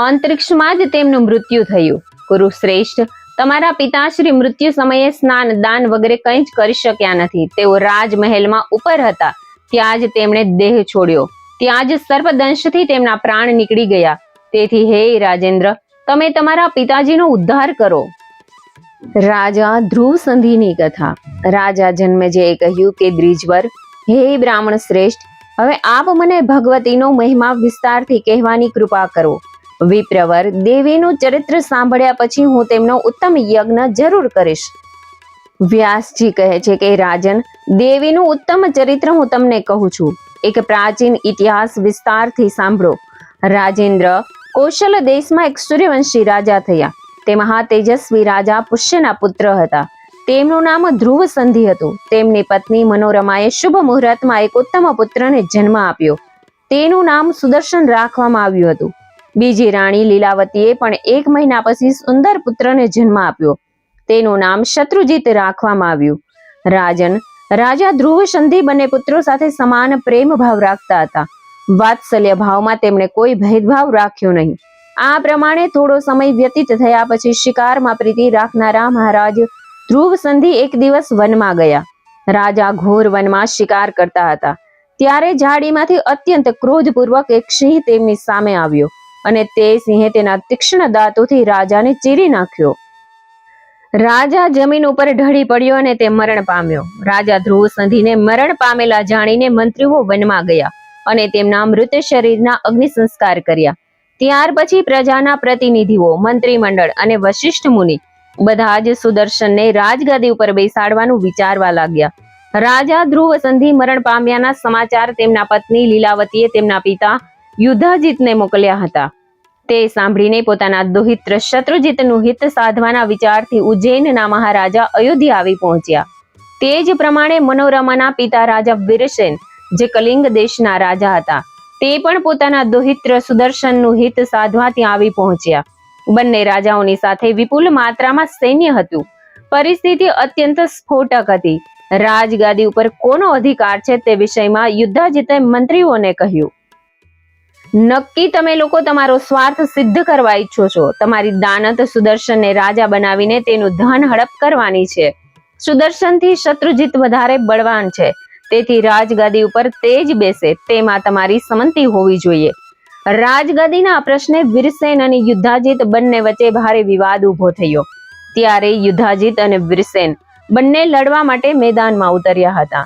A: અંતરિક્ષમાં જ તેમનું મૃત્યુ થયું. કુરુશ્રેષ્ઠ, તમારા પિતાશ્રી મૃત્યુ સમયે સ્નાન દાન વગેરે કંઈ જ કરી શક્યા નથી. તેઓ રાજમહેલમાં ઉપર હતા. ત્યાં જ તેમણે દેહ છોડ્યો. ત્યાં જ સર્પદંશથી તેમના પ્રાણ નીકળી ગયા. તેથી હે રાજેન્દ્ર, તમે તમારા પિતાજીનો ઉદ્ધાર કરો. રાજા ધ્રુવ સંધિની કથા. રાજા જન્મેજયે કહ્યું કે દ્વિજવર, હે બ્રાહ્મણ શ્રેષ્ઠ, હવે આપ મને ભગવતીનો મહિમા વિસ્તારથી કહેવાની કૃપા કરો. વિપ્રવર, દેવીનું ચરિત્ર સાંભળ્યા પછી હું તેમનો ઉત્તમ યજ્ઞ જરૂર કરીશ. વ્યાસજી કહે છે કે રાજન, દેવીનું ઉત્તમ ચરિત્ર હું તમને કહું છું. એક પ્રાચીન ઇતિહાસ વિસ્તારથી સાંભળો. રાજેન્દ્ર, કૌશલ દેશમાં એક સૂર્યવંશી રાજા થયા. તે મહા તેજસ્વી રાજા પુષ્યના પુત્ર હતા. તેમનું નામ ધ્રુવ સંધિ હતું. તેમની પત્ની મનોરમાએ શુભ મુહૂર્તમાં એક ઉત્તમ પુત્રને જન્મ આપ્યો. તેનું નામ સુદર્શન રાખવામાં આવ્યું હતું. બીજી રાણી લીલાવતીએ પણ 1 મહિના પછી સુંદર પુત્રને જન્મ આપ્યો. તેનું નામ શત્રુજીત રાખવામાં આવ્યું. રાજન, રાજા ધ્રુવ સંધિ બંને પુત્રો સાથે સમાન પ્રેમ ભાવ રાખતા હતા. વાત્સલ્ય ભાવમાં તેમણે કોઈ ભેદભાવ રાખ્યો નહીં. આ પ્રમાણે થોડો સમય વ્યતીત થયા પછી શિકારમાં પ્રીતિ રાખનારા મહારાજ ધ્રુવ સંધિ એક દિવસ વનમાં ગયા. રાજા ઘોર વનમાં શિકાર કરતા હતા. ત્યારે ઝાડીમાંથી અત્યંત ક્રોધપૂર્વક એક સિંહ તેમની સામે આવ્યો અને તે સિંહે તેના તીક્ષ્ણ દાંતોથી રાજાને ચીરી નાખ્યો. રાજા જમીન ઉપર ઢળી પડ્યો અને તે મરણ પામ્યો. રાજા ધ્રુવ સંધિને મરણ પામેલા જાણીને મંત્રીઓ વનમાં ગયા અને તેમના મૃત શરીરના અગ્નિ સંસ્કાર કર્યા. ત્યાર પછી પ્રજાના પ્રતિનિધિઓ, મંત્રીમંડળ અને વશિષ્ઠ મુનિ બધા જ સુદર્શનને રાજગાદી ઉપર બેસાડવાનું વિચારવા લાગ્યા. રાજા ધ્રુવ સંધિ મરણ પામ્યાના સમાચાર તેમના પત્ની લીલાવતીએ તેમના પિતા યુધાજીતને મોકલ્યા હતા. તે સાંભળીને પોતાના દોહિત્ર શત્રુજીતનું હિત સાધવાના વિચારથી ઉજ્જૈનના મહારાજા અયોધ્યા આવી પહોંચ્યા. તે જ પ્રમાણે મનોરમાના પિતા રાજા વીરસેન, જે કલિંગ દેશના રાજા હતા, તે પણ પોતાના દોહિત્ર સુદર્શનનું હિત સાધવા ત્યાં આવી પહોંચ્યા. બંને રાજાઓની સાથે વિપુલ માત્રામાં સૈન્ય હતું. પરિસ્થિતિ અત્યંત સ્ફોટક હતી. રાજગાદી ઉપર કોનો અધિકાર છે તે વિષયમાં યુદ્ધાજીતે મંત્રીઓને કહ્યું. નક્કી તમે લોકો તમારો સ્વાર્થ સિદ્ધ કરવા ઈચ્છો છો. તમારી દાનત સુદર્શનને રાજા બનાવીને તેનું ધન હડપ કરવાની છે. સુદર્શનથી શત્રુજીત વધારે બળવાન છે. તેથી રાજગાદી ઉપર તે જ બેસે તેમાં તમારી સંમતિ હોવી જોઈએ. રાજગાદીના પ્રશ્ને વીરસેન અને યુદ્ધાજીત બંને વચ્ચે ભારે વિવાદ ઉભો થયો. ત્યારે યુદ્ધાજીત અને વીરસેન બંને લડવા માટે મેદાનમાં ઉતર્યા હતા.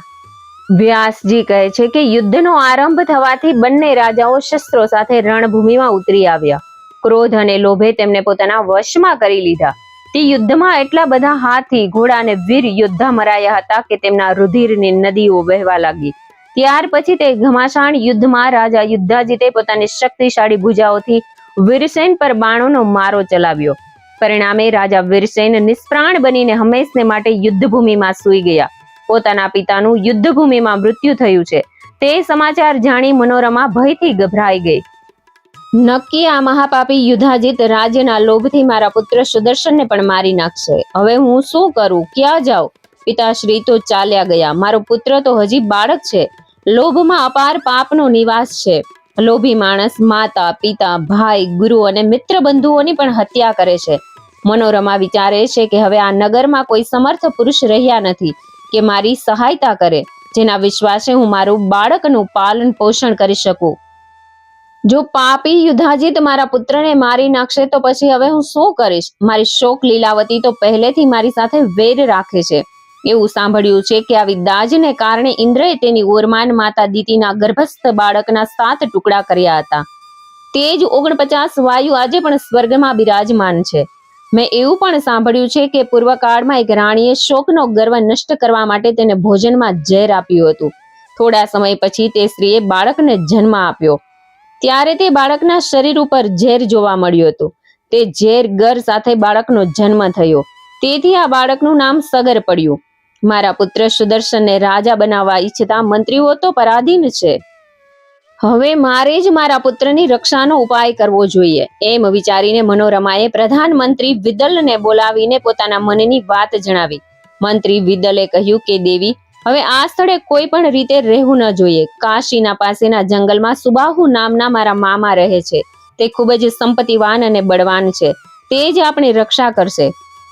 A: વ્યાસજી કહે છે કે યુદ્ધનો આરંભ થવાથી બંને રાજાઓ શસ્ત્રો સાથે રણભૂમિમાં ઉતરી આવ્યા. ક્રોધ અને લોભે તેમને પોતાના વશમાં કરી લીધા. તે યુદ્ધમાં એટલા બધા હાથી, ઘોડા અને વીર યોદ્ધા મરાયા હતા કે તેમના રુધિરની નદીઓ વહેવા લાગી. ત્યાર પછી તે ઘમાસાણ યુદ્ધમાં રાજા યુદ્ધાજીતે પોતાની શક્તિશાળી ભુજાઓથી વીરસેન પર બાણોનો મારો ચલાવ્યો. પરિણામે રાજા વીરસેન નિષ્પ્રાણ બનીને હંમેશને માટે યુદ્ધભૂમિમાં સૂઈ ગયા. પોતાના પિતાનું યુદ્ધભૂમિમાં મૃત્યુ થયું છે તે સમાચાર જાણી મનોરમા ભયથી ગભરાઈ ગઈ. નક્કી આ મહાપાપી યુદ્ધાજીત રાજ્યના લોભથી મારા પુત્ર સુદર્શનને પણ મારી નાખશે. હવે હું શું કરું, ક્યાં જાઉં? પિતાશ્રી તો ચાલ્યા ગયા. મારો પુત્ર તો હજી બાળક છે. લોભમાં અપાર પાપનો નિવાસ છે. લોભી માણસ માતા, પિતા, ભાઈ, ગુરુ અને મિત્ર બંધુઓની પણ હત્યા કરે છે. મનોરમા વિચારે છે કે હવે આ નગરમાં કોઈ સમર્થ પુરુષ રહ્યા નથી કે મારી સહાયતા કરે, જેના વિશ્વાસે હું મારું બાળકનું પાલન પોષણ કરી શકું. જો પાપી યુદ્ધાજીત મારા પુત્રને મારી નાખશે તો પછી હવે હું શું કરીશ? મારી શોક લીલાવતી તો પહેલેથી મારી સાથે વેર રાખે છે. એવું સાંભળ્યું છે કે આવી દાજને કારણે ઇન્દ્રએ તેની ઓરમાન માતા દીતિના ગર્ભસ્થ બાળકના 7 ટુકડા કર્યા હતા. તે જ 49 વાયુ આજે પણ સ્વર્ગમાં બિરાજમાન છે. મેં એવું પણ સાંભળ્યું છે કે પૂર્વકાળમાં એક રાણીએ શોકનો ગર્વ નષ્ટ કરવા માટે તેને ભોજનમાં ઝેર આપ્યું હતું. થોડા સમય પછી તે સ્ત્રીએ બાળકને જન્મ આપ્યો. ત્યારે તે બાળકના શરીર ઉપર ઝેર જોવા મળ્યું હતું. તે ઝેર ગર સાથે બાળકનો જન્મ થયો. તેથી આ બાળકનું નામ સગર પડ્યું. મારા પુત્ર સુદર્શનને રાજા બનાવવા ઈચ્છતા મંત્રીઓ તો પરાધીન છે. હવે મારે જ મારા પુત્રની રક્ષાનો ઉપાય કરવો જોઈએ. એમ વિચારીને મનોરમાએ પ્રધાનમંત્રી વિદલને બોલાવીને પોતાના મનની વાત જણાવી. મંત્રી વિદલે કહ્યું કે દેવી, હવે આ સ્થળે કોઈ પણ રીતે રહેવું ન જોઈએ. કાશીના પાસેના જંગલમાં સુબાહુ નામના મારા મામા રહે છે. તે ખૂબ જ સંપત્તિવાન અને બળવાન છે. તે જ આપણી રક્ષા કરશે.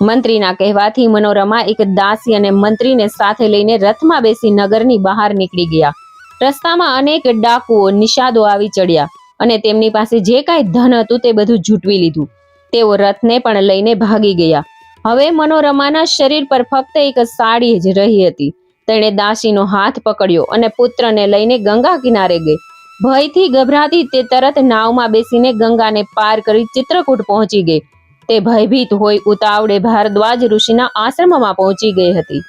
A: મંત્રીના કહેવાથી મનોરમા એક દાસી અને મંત્રીને સાથે લઈને રથમાં બેસી નગરની બહાર નીકળી ગયા. રસ્તામાં અનેક ડાકુઓ, નિષાદો આવી ચડ્યા અને તેમની પાસે જે કાંઈ ધન હતું તે બધું ઝૂંટવી લીધું. તેઓ રથને પણ લઈને ભાગી ગયા. હવે મનોરમાના શરીર પર ફક્ત એક સાડી જ રહી હતી. તેણે દાસીનો હાથ પકડ્યો અને પુત્રને લઈને ગંગા કિનારે ગઈ. ભયથી ગભરાતી તે તરત નાવમાં બેસીને ગંગાને પાર કરી ચિત્રકૂટ પહોંચી ગઈ. તે ભયભીત હોય ઉતાવળે ભારદ્વાજ ઋષિના આશ્રમમાં પહોંચી ગઈ હતી.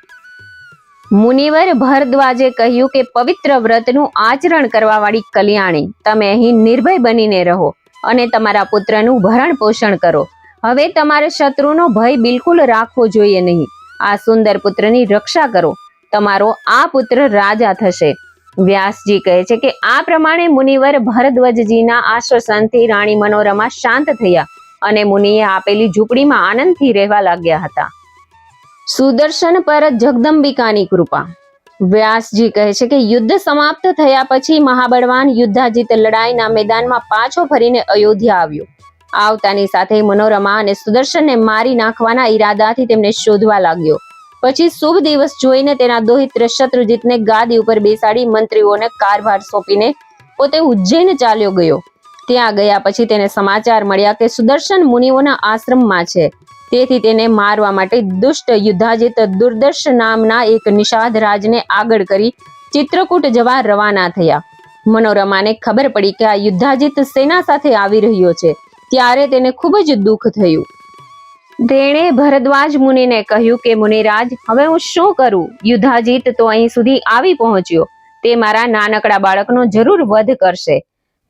A: મુનિવર ભારદ્વાજે કહ્યું કે પવિત્ર વ્રતનું આચરણ કરવાવાળી કલ્યાણી, તમે અહીં નિર્ભય બનીને રહો અને તમારા પુત્રનું ભરણ પોષણ કરો. હવે તમારે શત્રુનો ભય બિલકુલ રાખવો જોઈએ નહીં. આ સુંદર પુત્રની રક્ષા કરો. તમારો આ પુત્ર રાજા થશે. વ્યાસજી કહે છે કે આ પ્રમાણે મુનિવર ભરદ્વાજજીના આશ્વાસનથી રાણી મનોરમા શાંત થયા અને મુનિએ આપેલી ઝૂંપડીમાં આનંદથી રહેવા લાગ્યા હતા. સુદર્શન પર જગદંબિકાની કૃપા. વ્યાસજી કહે છે કે યુદ્ધ સમાપ્ત થયા પછી મહાબળવાન યુદ્ધાજીત લડાઈના મેદાનમાં પાછો ફરીને અયોધ્યા આવ્યો. આવતાની સાથે મનોરમા અને સુદર્શનને મારી નાખવાના ઈરાદાથી તેમને શોધવા લાગ્યો. પછી શુભ દિવસ જોઈને તેના દોહિત્ર શત્રુજીતને ગાદી ઉપર બેસાડી મંત્રીઓને કારભાર સોંપીને પોતે ઉજ્જૈન ચાલ્યો ગયો. ત્યાં ગયા પછી તેને સમાચાર મળ્યા કે સુદર્શન મુનિઓના આશ્રમમાં છે. તેથી તેને મારવા માટે દુષ્ટ યુદ્ધાજીત દુર્દર્શ નામના એક નિષાદ રાજને આગળ કરી ચિત્રકૂટ જવા રવાના થયા. મનોરમાને ખબર પડી કે આ યુદ્ધાજીત સેના સાથે આવી રહ્યો છે. ત્યારે તેને ખૂબ જ દુઃખ થયું. તેણે ભરદ્વાજ મુનિને કહ્યું કે મુનિરાજ, હવે હું શું કરું? યુદ્ધાજીત તો અહીં સુધી આવી પહોંચ્યો. તે મારા નાનકડા બાળકનો જરૂર વધ કરશે.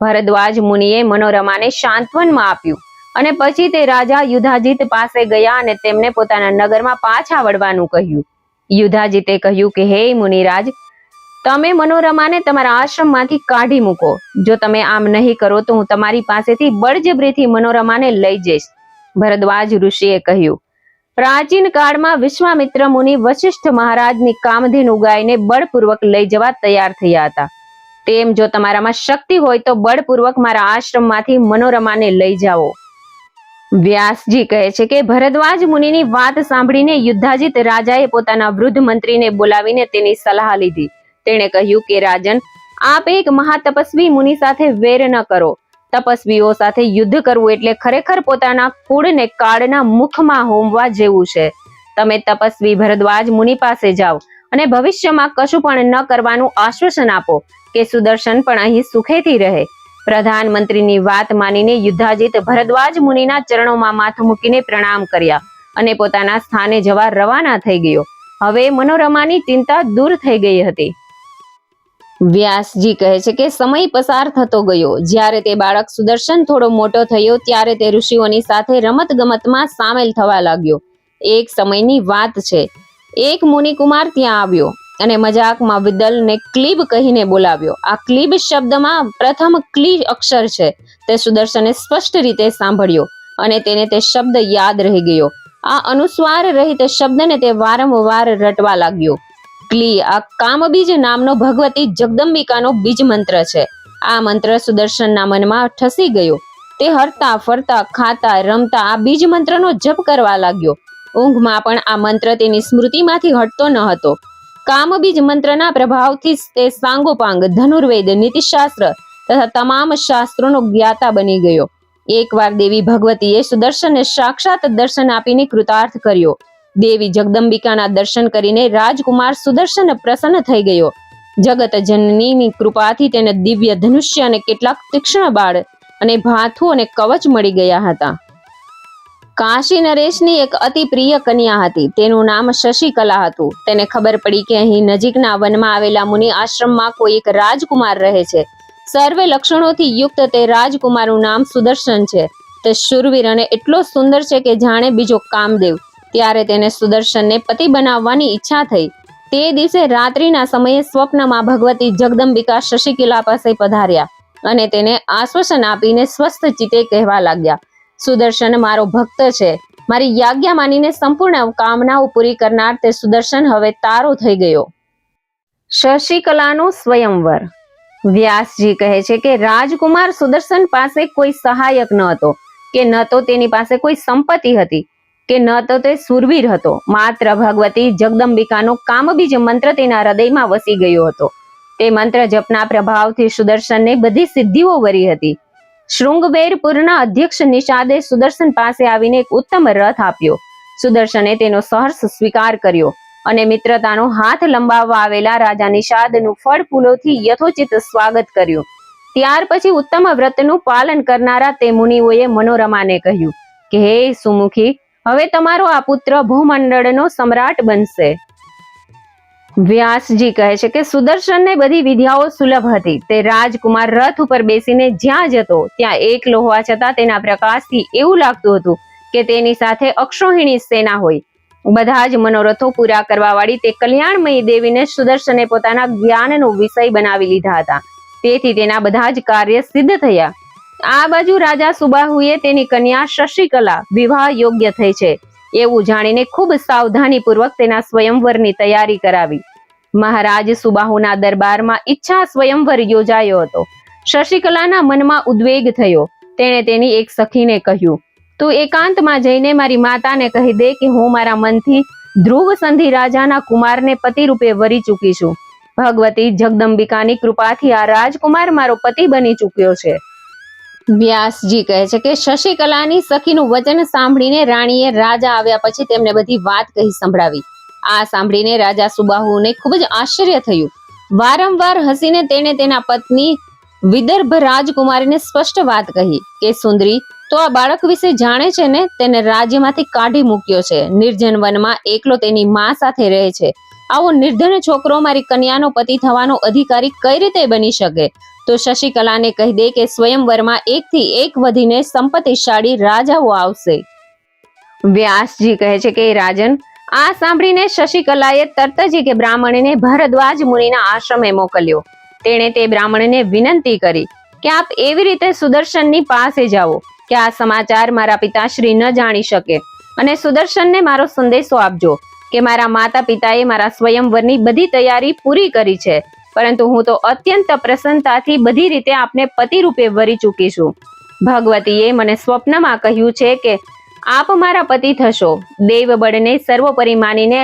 A: ભરદ્વાજ મુનિએ મનોરમાને સાંત્વનમાં આપ્યું અને પછી તે રાજા યુદ્ધાજીત પાસે ગયા અને તેમને પોતાના નગરમાં પાછા વળવાનું કહ્યું. યુદ્ધાજીતે કહ્યું કે હે મુનિરાજ, તમે મનોરમાને તમારા આશ્રમમાંથી કાઢી મૂકો. જો તમે આમ નહીં કરો તો હું તમારી પાસેથી બળજબરીથી મનોરમાને લઈ જઈશ. ભરદ્વાજ ઋષિએ કહ્યું, પ્રાચીન કાળમાં વિશ્વામિત્ર મુનિ વશિષ્ઠ મહારાજની કામધેનુ ગાયને બળપૂર્વક લઈ જવા તૈયાર થયા હતા. તેમ જો તમારામાં શક્તિ હોય તો બળપૂર્વક મારા આશ્રમમાંથી મનોરમાને લઈ જાઓ. વ્યાસજી કહે છે કે ભરદ્વાજ મુનિની વાત સાંભળીને યુદ્ધાજીત રાજાએ પોતાના વૃદ્ધ મંત્રીને બોલાવીને તેની સલાહ લીધી. તેણે કહ્યું કે રાજન, આપ એક મહાતપસ્વી મુનિ સાથે વેર ન કરો. તપસ્વીઓ સાથે યુદ્ધ કરવું એટલે ખરેખર પોતાના કુળને કાળના મુખમાં હોમવા જેવું છે. તમે તપસ્વી ભરદ્વાજ મુનિ પાસે જાઓ અને ભવિષ્યમાં કશું પણ ન કરવાનું આશ્વાસન આપો કે સુદર્શન પણ અહીં સુખેથી રહે. પ્રધાનમંત્રીની વાત માનીને યુદ્ધાજીત ભરદ્વાજ મુનિના ચરણોમાં માથું મૂકીને પ્રણામ કર્યા અને પોતાના સ્થાને જવા રવાના થઈ ગયો. હવે મનોરમાની ચિંતા દૂર થઈ ગઈ હતી. વ્યાસજી કહે છે કે સમય પસાર થતો ગયો. જ્યારે તે બાળક સુદર્શન થોડો મોટો થયો ત્યારે તે ઋષિઓની સાથે રમત ગમતમાં સામેલ થવા લાગ્યો. એક સમયની વાત છે. એક મુનિકુમાર ત્યાં આવ્યો અને મજાકમાં વિદલને ક્લીબ કહીને બોલાવ્યો. આ ક્લીબ શબ્દમાં પ્રથમ ક્લી અક્ષર છે. તે સુદર્શને સ્પષ્ટ રીતે સાંભળ્યો અને તેને તે શબ્દ યાદ રહી ગયો. આ અનુસ્વાર રહિત શબ્દને તે વારંવાર રટવા લાગ્યો. ક્લી આ કામબીજ નામનો ભગવતી જગદંબિકાનો બીજ મંત્ર છે. આ મંત્ર સુદર્શનના મનમાં ઠસી ગયો. તે હરતા ફરતા ખાતા રમતા આ બીજ મંત્રનો જપ કરવા લાગ્યો. ઊંઘમાં પણ આ મંત્ર તેની સ્મૃતિમાંથી હટતો ન હતો. કામબીજ મંત્રના પ્રભાવથી તે સાંગોપાંગ, ધનુર્વેદ, નીતિશાસ્ત્ર તથા તમામ શાસ્ત્રોનો જ્ઞાતા બની ગયો. એકવાર દેવી ભગવતીએ સુદર્શનને સાક્ષાત દર્શન આપીને કૃતાર્થ કર્યો. દેવી જગદંબિકાના દર્શન કરીને રાજકુમાર સુદર્શન પ્રસન્ન થઈ ગયો. જગત જનનીની કૃપાથી તેને દિવ્ય ધનુષ્ય અને કેટલાક તીક્ષ્ણ બાળ અને ભાથું અને કવચ મળી ગયા હતા. કાશી નરેશની એક અતિ પ્રિય કન્યા હતી. તેનું નામ શશિકલા હતું. તેને ખબર પડી કે અહીં નજીકના વનમાં આવેલા મુનિ આશ્રમમાં કોઈ એક રાજકુમાર રહે છે. સર્વે લક્ષણોથી યુક્ત તે રાજકુમારનું નામ સુદર્શન છે. તે શૂરવીર અને એટલો સુંદર છે કે જાણે બીજો કામદેવ. ત્યારે તેને સુદર્શનને પતિ બનાવવાની ઈચ્છા થઈ. તે દિવસે રાત્રિના સમયે સ્વપ્નમાં ભગવતી જગદંબિકા શશિકલા પાસે પધાર્યા અને તેને આશ્વાસન આપીને સ્વસ્થ ચિત્તે કહેવા લાગ્યા, સુદર્શન મારો ભક્ત છે. મારી યાજ્ઞા માનીને સંપૂર્ણ કામનાઓ પૂરી કરનાર તે સુદર્શન હવે તારો થઈ ગયો. શશિકલાનો સ્વયંવર. વ્યાસજી કહે છે કે રાજકુમાર સુદર્શન પાસે કોઈ સહાયક ન હતો કે ન તો તેની પાસે કોઈ સંપત્તિ હતી કે ન તો તે સુરવીર હતો. માત્ર ભગવતી જગદંબિકાનો કામબીજ મંત્ર તેના હૃદયમાં વસી ગયો હતો. તે મંત્ર જપના પ્રભાવથી સુદર્શનને બધી સિદ્ધિઓ વરી હતી. શૃંગવેરપુરના અધ્યક્ષ નિષાદે સુદર્શન પાસે આવીને એક ઉત્તમ રથ આપ્યો. સુદર્શને તેનો સહર્ષ સ્વીકાર કર્યો અને મિત્રતાનો હાથ લંબાવવા આવેલા રાજા નિષાદનું ફળ ફૂલોથી યથોચિત સ્વાગત કર્યું. ત્યાર પછી ઉત્તમ વ્રતનું પાલન કરનારા તે મુનિઓએ મનોરમાને કહ્યું કે હે સુમુખી, હવે તમારો આ પુત્ર ભૂમંડળનો સમ્રાટ બનશે. વ્યાસજી કહે છે કે સુદર્શનને બધી વિદ્યાઓ સુલભ હતી. તે રાજકુમાર રથ ઉપર બેસીને જ્યાં જતો ત્યાં એકલો હોવા છતાં તેના પ્રકાશથી એવું લાગતું હતું કે તેની સાથે અક્ષોહિણી સેના હોય. બધા જ મનોરથો પૂરા કરવા વાળી તે કલ્યાણમયી દેવીને સુદર્શને પોતાના જ્ઞાનનો વિષય બનાવી લીધા હતા. તેથી તેના બધા જ કાર્ય સિદ્ધ થયા. આ બાજુ રાજા સુબાહુએ તેની કન્યા શશિકલા વિવાહ યોગ્ય થઈ છે એવું જાણીને ખૂબ સાવધાનીપૂર્વક તેના સ્વયંવરની તૈયારી કરાવી. મહારાજ સુબાહુના દરબારમાં ઈચ્છા સ્વયંવર યોજાયો હતો. શશિકલાના મનમાં ઉદ્વેગ થયો. તેણે તેની એક સખીને કહ્યું, તું એકાંતમાં જઈને મારી માતાને કહી દે કે હું મારા મનથી ધ્રુવ સંધિ રાજાના કુમારને પતિ રૂપે વરી ચૂકી છું. ભગવતી જગદંબિકાની કૃપાથી આ રાજકુમાર મારો પતિ બની ચૂક્યો છે. વ્યાસજી કહે છે કે શશિકલાની સખીનું વચન સાંભળીને રાણીએ રાજા આવ્યા પછી તેમને બધી વાત કહી સંભળાવી. આ સાંભળીને રાજા સુબાહુને ખૂબ જ આશ્ચર્ય થયું. વારંવાર હસીને તેણે તેના પત્ની વિદર્ભ રાજકુમારીને સ્પષ્ટ વાત કહી કે સુંદરી, તો આ બાળક વિશે જાણે છે ને? તેને રાજ્યમાંથી કાઢી મૂક્યો છે. નિર્જન વનમાં એકલો તેની માં સાથે રહે છે. આવો નિર્ધન છોકરો મારી કન્યાનો પતિ થવાનો અધિકારી કઈ રીતે બની શકે? તો શશિકલાને કહી દે કે સ્વયંવરમાં એકથી એક વધીને સંપત્તિશાળી રાજાઓ આવશે. વ્યાસજી કહે છે કે રાજન, આ સાંભળીને શશિકલાએ તરત જ કે બ્રાહ્મણને ભરદ્વાજ મુનિના આશ્રમે મોકલ્યો. તેણે તે બ્રાહ્મણને વિનંતી કરી કે આપ એવી રીતે સુદર્શનની પાસે જાઓ કે આ સમાચાર મારા પિતાશ્રી ન જાણી શકે અને સુદર્શનને મારો સંદેશો આપજો કે મારા માતા પિતાએ મારા સ્વયંવરની બધી તૈયારી પૂરી કરી છે, પરંતુ હું તો અત્યંત પ્રસન્નતાથી બધી રીતે આપને પતિ રૂપે વરી ચૂકી છું. ભગવતીએ મને સ્વપ્નમાં કહ્યું છે કે આપ મારા પતિ થશો. દેવ બળને સર્વોપરી માનીને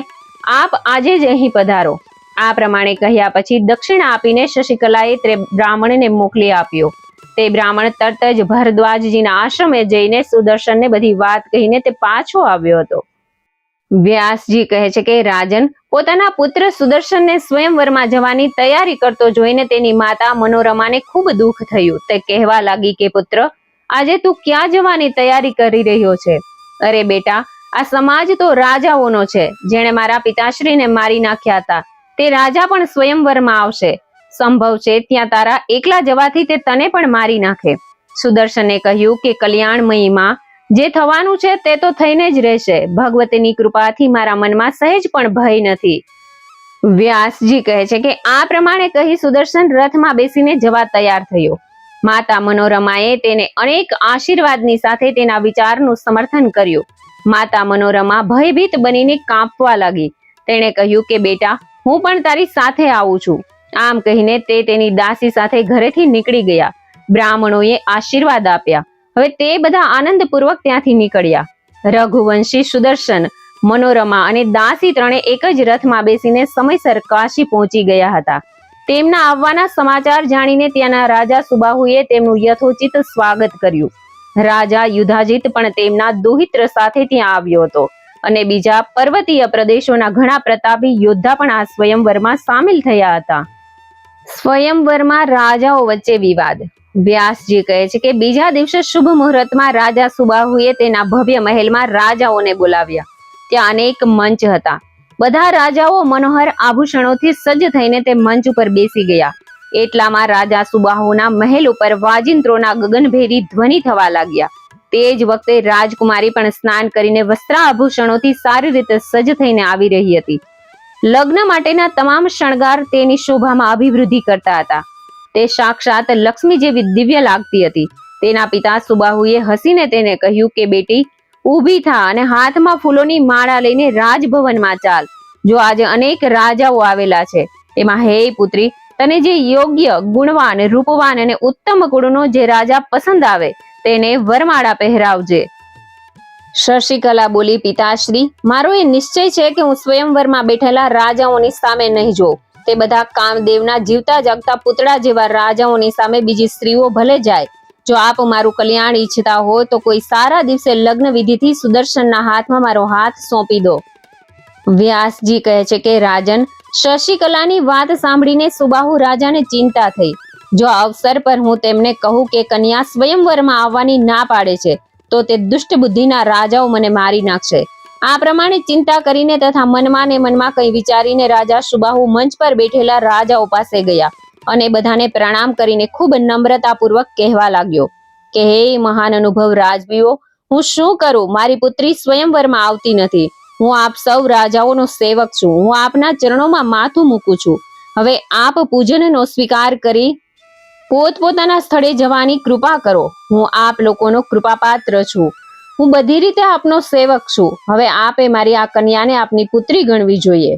A: આપ આજે જ અહીં પધારો. આ પ્રમાણે કહ્યા પછી દક્ષિણા આપીને શશિકલાએ તે બ્રાહ્મણને મોકલી આપ્યો. તે બ્રાહ્મણ તરત જ ભરદ્વાજજીના આશ્રમે જઈને સુદર્શનને બધી વાત કહીને તે પાછો આવ્યો હતો. વ્યાસજી કહે છે કે રાજન પોતાના પુત્ર સુદર્શનને સ્વયંવરમાં જવાની તૈયારી કરતો જોઈને તેની માતા મનોરમાને ખૂબ દુઃખ થયું. તે કહેવા લાગી કે પુત્ર, આજે તું ક્યાં જવાની તૈયારી કરી રહ્યો છે? અરે બેટા, આ સમાજ તો રાજાઓનો છે. જેણે મારા પિતાશ્રીને મારી નાખ્યા હતા તે રાજા પણ સ્વયંવરમાં આવશે. સંભવ છે ત્યાં તારા એકલા જવાથી તે તને પણ મારી નાખે. સુદર્શને કહ્યું કે કલ્યાણમયી માં, જે થવાનું છે તે તો થઈને જ રહેશે. ભગવતીની કૃપાથી મારા મનમાં સહેજ પણ ભય નથી. વ્યાસજી કહે છે કે આ પ્રમાણે કહી સુદર્શન રથમાં બેસીને જવા તૈયાર થયો. માતા મનોરમાએ તેને અનેક આશીર્વાદની સાથે તેના વિચારનું સમર્થન કર્યું. માતા મનોરમા ભયભીત બનીને કાંપવા લાગી. તેણે કહ્યું કે બેટા, હું પણ તારી સાથે આવું છું. આમ કહીને તે તેની દાસી સાથે ઘરેથી નીકળી ગયા. બ્રાહ્મણોએ આશીર્વાદ આપ્યા. હવે તે બધા આનંદપૂર્વક ત્યાંથી નીકળ્યા. રઘુવંશી સુદર્શન, મનોરમા અને દાસી ત્રણે એક જ રથમાં બેસીને સમયસર કાશી પહોંચી ગયા હતા. તેમના આવવાના સમાચાર જાણીને ત્યાંના રાજા સુબાહુએ તેમનું યથોચિત સ્વાગત કર્યું. રાજા યુધાજીત પણ તેમના દોહિત્ર સાથે ત્યાં આવ્યો હતો અને બીજા પર્વતીય પ્રદેશોના ઘણા પ્રતાપી યોદ્ધા પણ આ સ્વયંવરમાં સામેલ થયા હતા. સ્વયંવરમાં રાજાઓ વચ્ચે વિવાદ. વ્યાસજી કહે છે કે બીજા દિવસે શુભ મુહૂર્તમાં રાજા સુબાહુએ તેના ભવ્ય મહેલમાં રાજાઓને બોલાવ્યા. ત્યાં અનેક મંચ હતા. બધા રાજાઓ મનોહર આભૂષણોથી સજ્જ થઈને તે મંચ ઉપર બેસી ગયા. એટલામાં રાજા સુબાહુના મહેલ ઉપર વાજિંત્રોના ગગનભેદી ધ્વનિ થવા લાગ્યા. તે જ વખતે રાજકુમારી પણ સ્નાન કરીને વસ્ત્રાભૂષણોથી સારી રીતે સજ્જ થઈને આવી રહી હતી. લગ્ન માટેના તમામ શણગાર તેની શોભામાં અભિવૃદ્ધિ કરતા હતા. તે સાક્ષાત લક્ષ્મી જેવી દિવ્ય લાગતી હતી. તેના પિતા સુબાહુએ હસીને તેને કહ્યું કે બેટી, ઊભી થા અને હાથમાં ફૂલોની માળા લઈને રાજભવનમાં ચાલ. જો આજે અનેક રાજાઓ આવેલા છે, એમાં હે પુત્રી, તને જે યોગ્ય, ગુણવાન, રૂપવાન અને ઉત્તમ કુળનો જે રાજા પસંદ આવે તેને વરમાળા પહેરાવજે. શશિકલા બોલી, પિતાશ્રી, મારો એ નિશ્ચય છે કે હું સ્વયંવરમાં બેઠેલા રાજાઓની સામે નહીં જોઉં. તે બધા કામદેવના જીવતા જાગતા પુતળા જેવા રાજાઓની સામે બીજી સ્ત્રીઓ ભલે જાય. જો આપ મારું કલ્યાણ ઈચ્છતા હો તો કોઈ સારા દિવસે લગ્ન વિધિથી સુદર્શનના હાથમાં મારો હાથ સોંપી દો. વ્યાસજી કહે છે કે રાજન, શશિકલાની વાત સાંભળીને સુબાહુ રાજાને ચિંતા થઈ. જો અવસર પર હું તેમને કહું કે કન્યા સ્વયંવરમાં આવવાની ના પાડે છે તો તે દુષ્ટ બુદ્ધિના રાજાઓ મને મારી નાખશે. આ પ્રમાણે ચિંતા કરીને તથા મનમાં ને મનમાં કંઈ વિચારીને રાજા સુબાહુ મંચ પર બેઠેલા રાજાઓ પાસે ગયા અને બધાને પ્રણામ કરીને ખૂબ નમ્રતાપૂર્વક કહેવા લાગ્યો કે હે મહાન અનુભવ રાજવીઓ, હું શું કરું? મારી પુત્રી સ્વયંવરમાં આવતી નથી. હું આપ સૌ રાજાઓનો સેવક છું. હું આપના ચરણોમાં માથું મૂકું છું. હવે આપ પૂજનનો સ્વીકાર કરી પોતપોતાના સ્થળે જવાની કૃપા કરો. હું આપ લોકોનો કૃપાપાત્ર છું. હું બધી રીતે આપનો સેવક છું. હવે આપે મારી આ કન્યાને આપની પુત્રી ગણવી જોઈએ.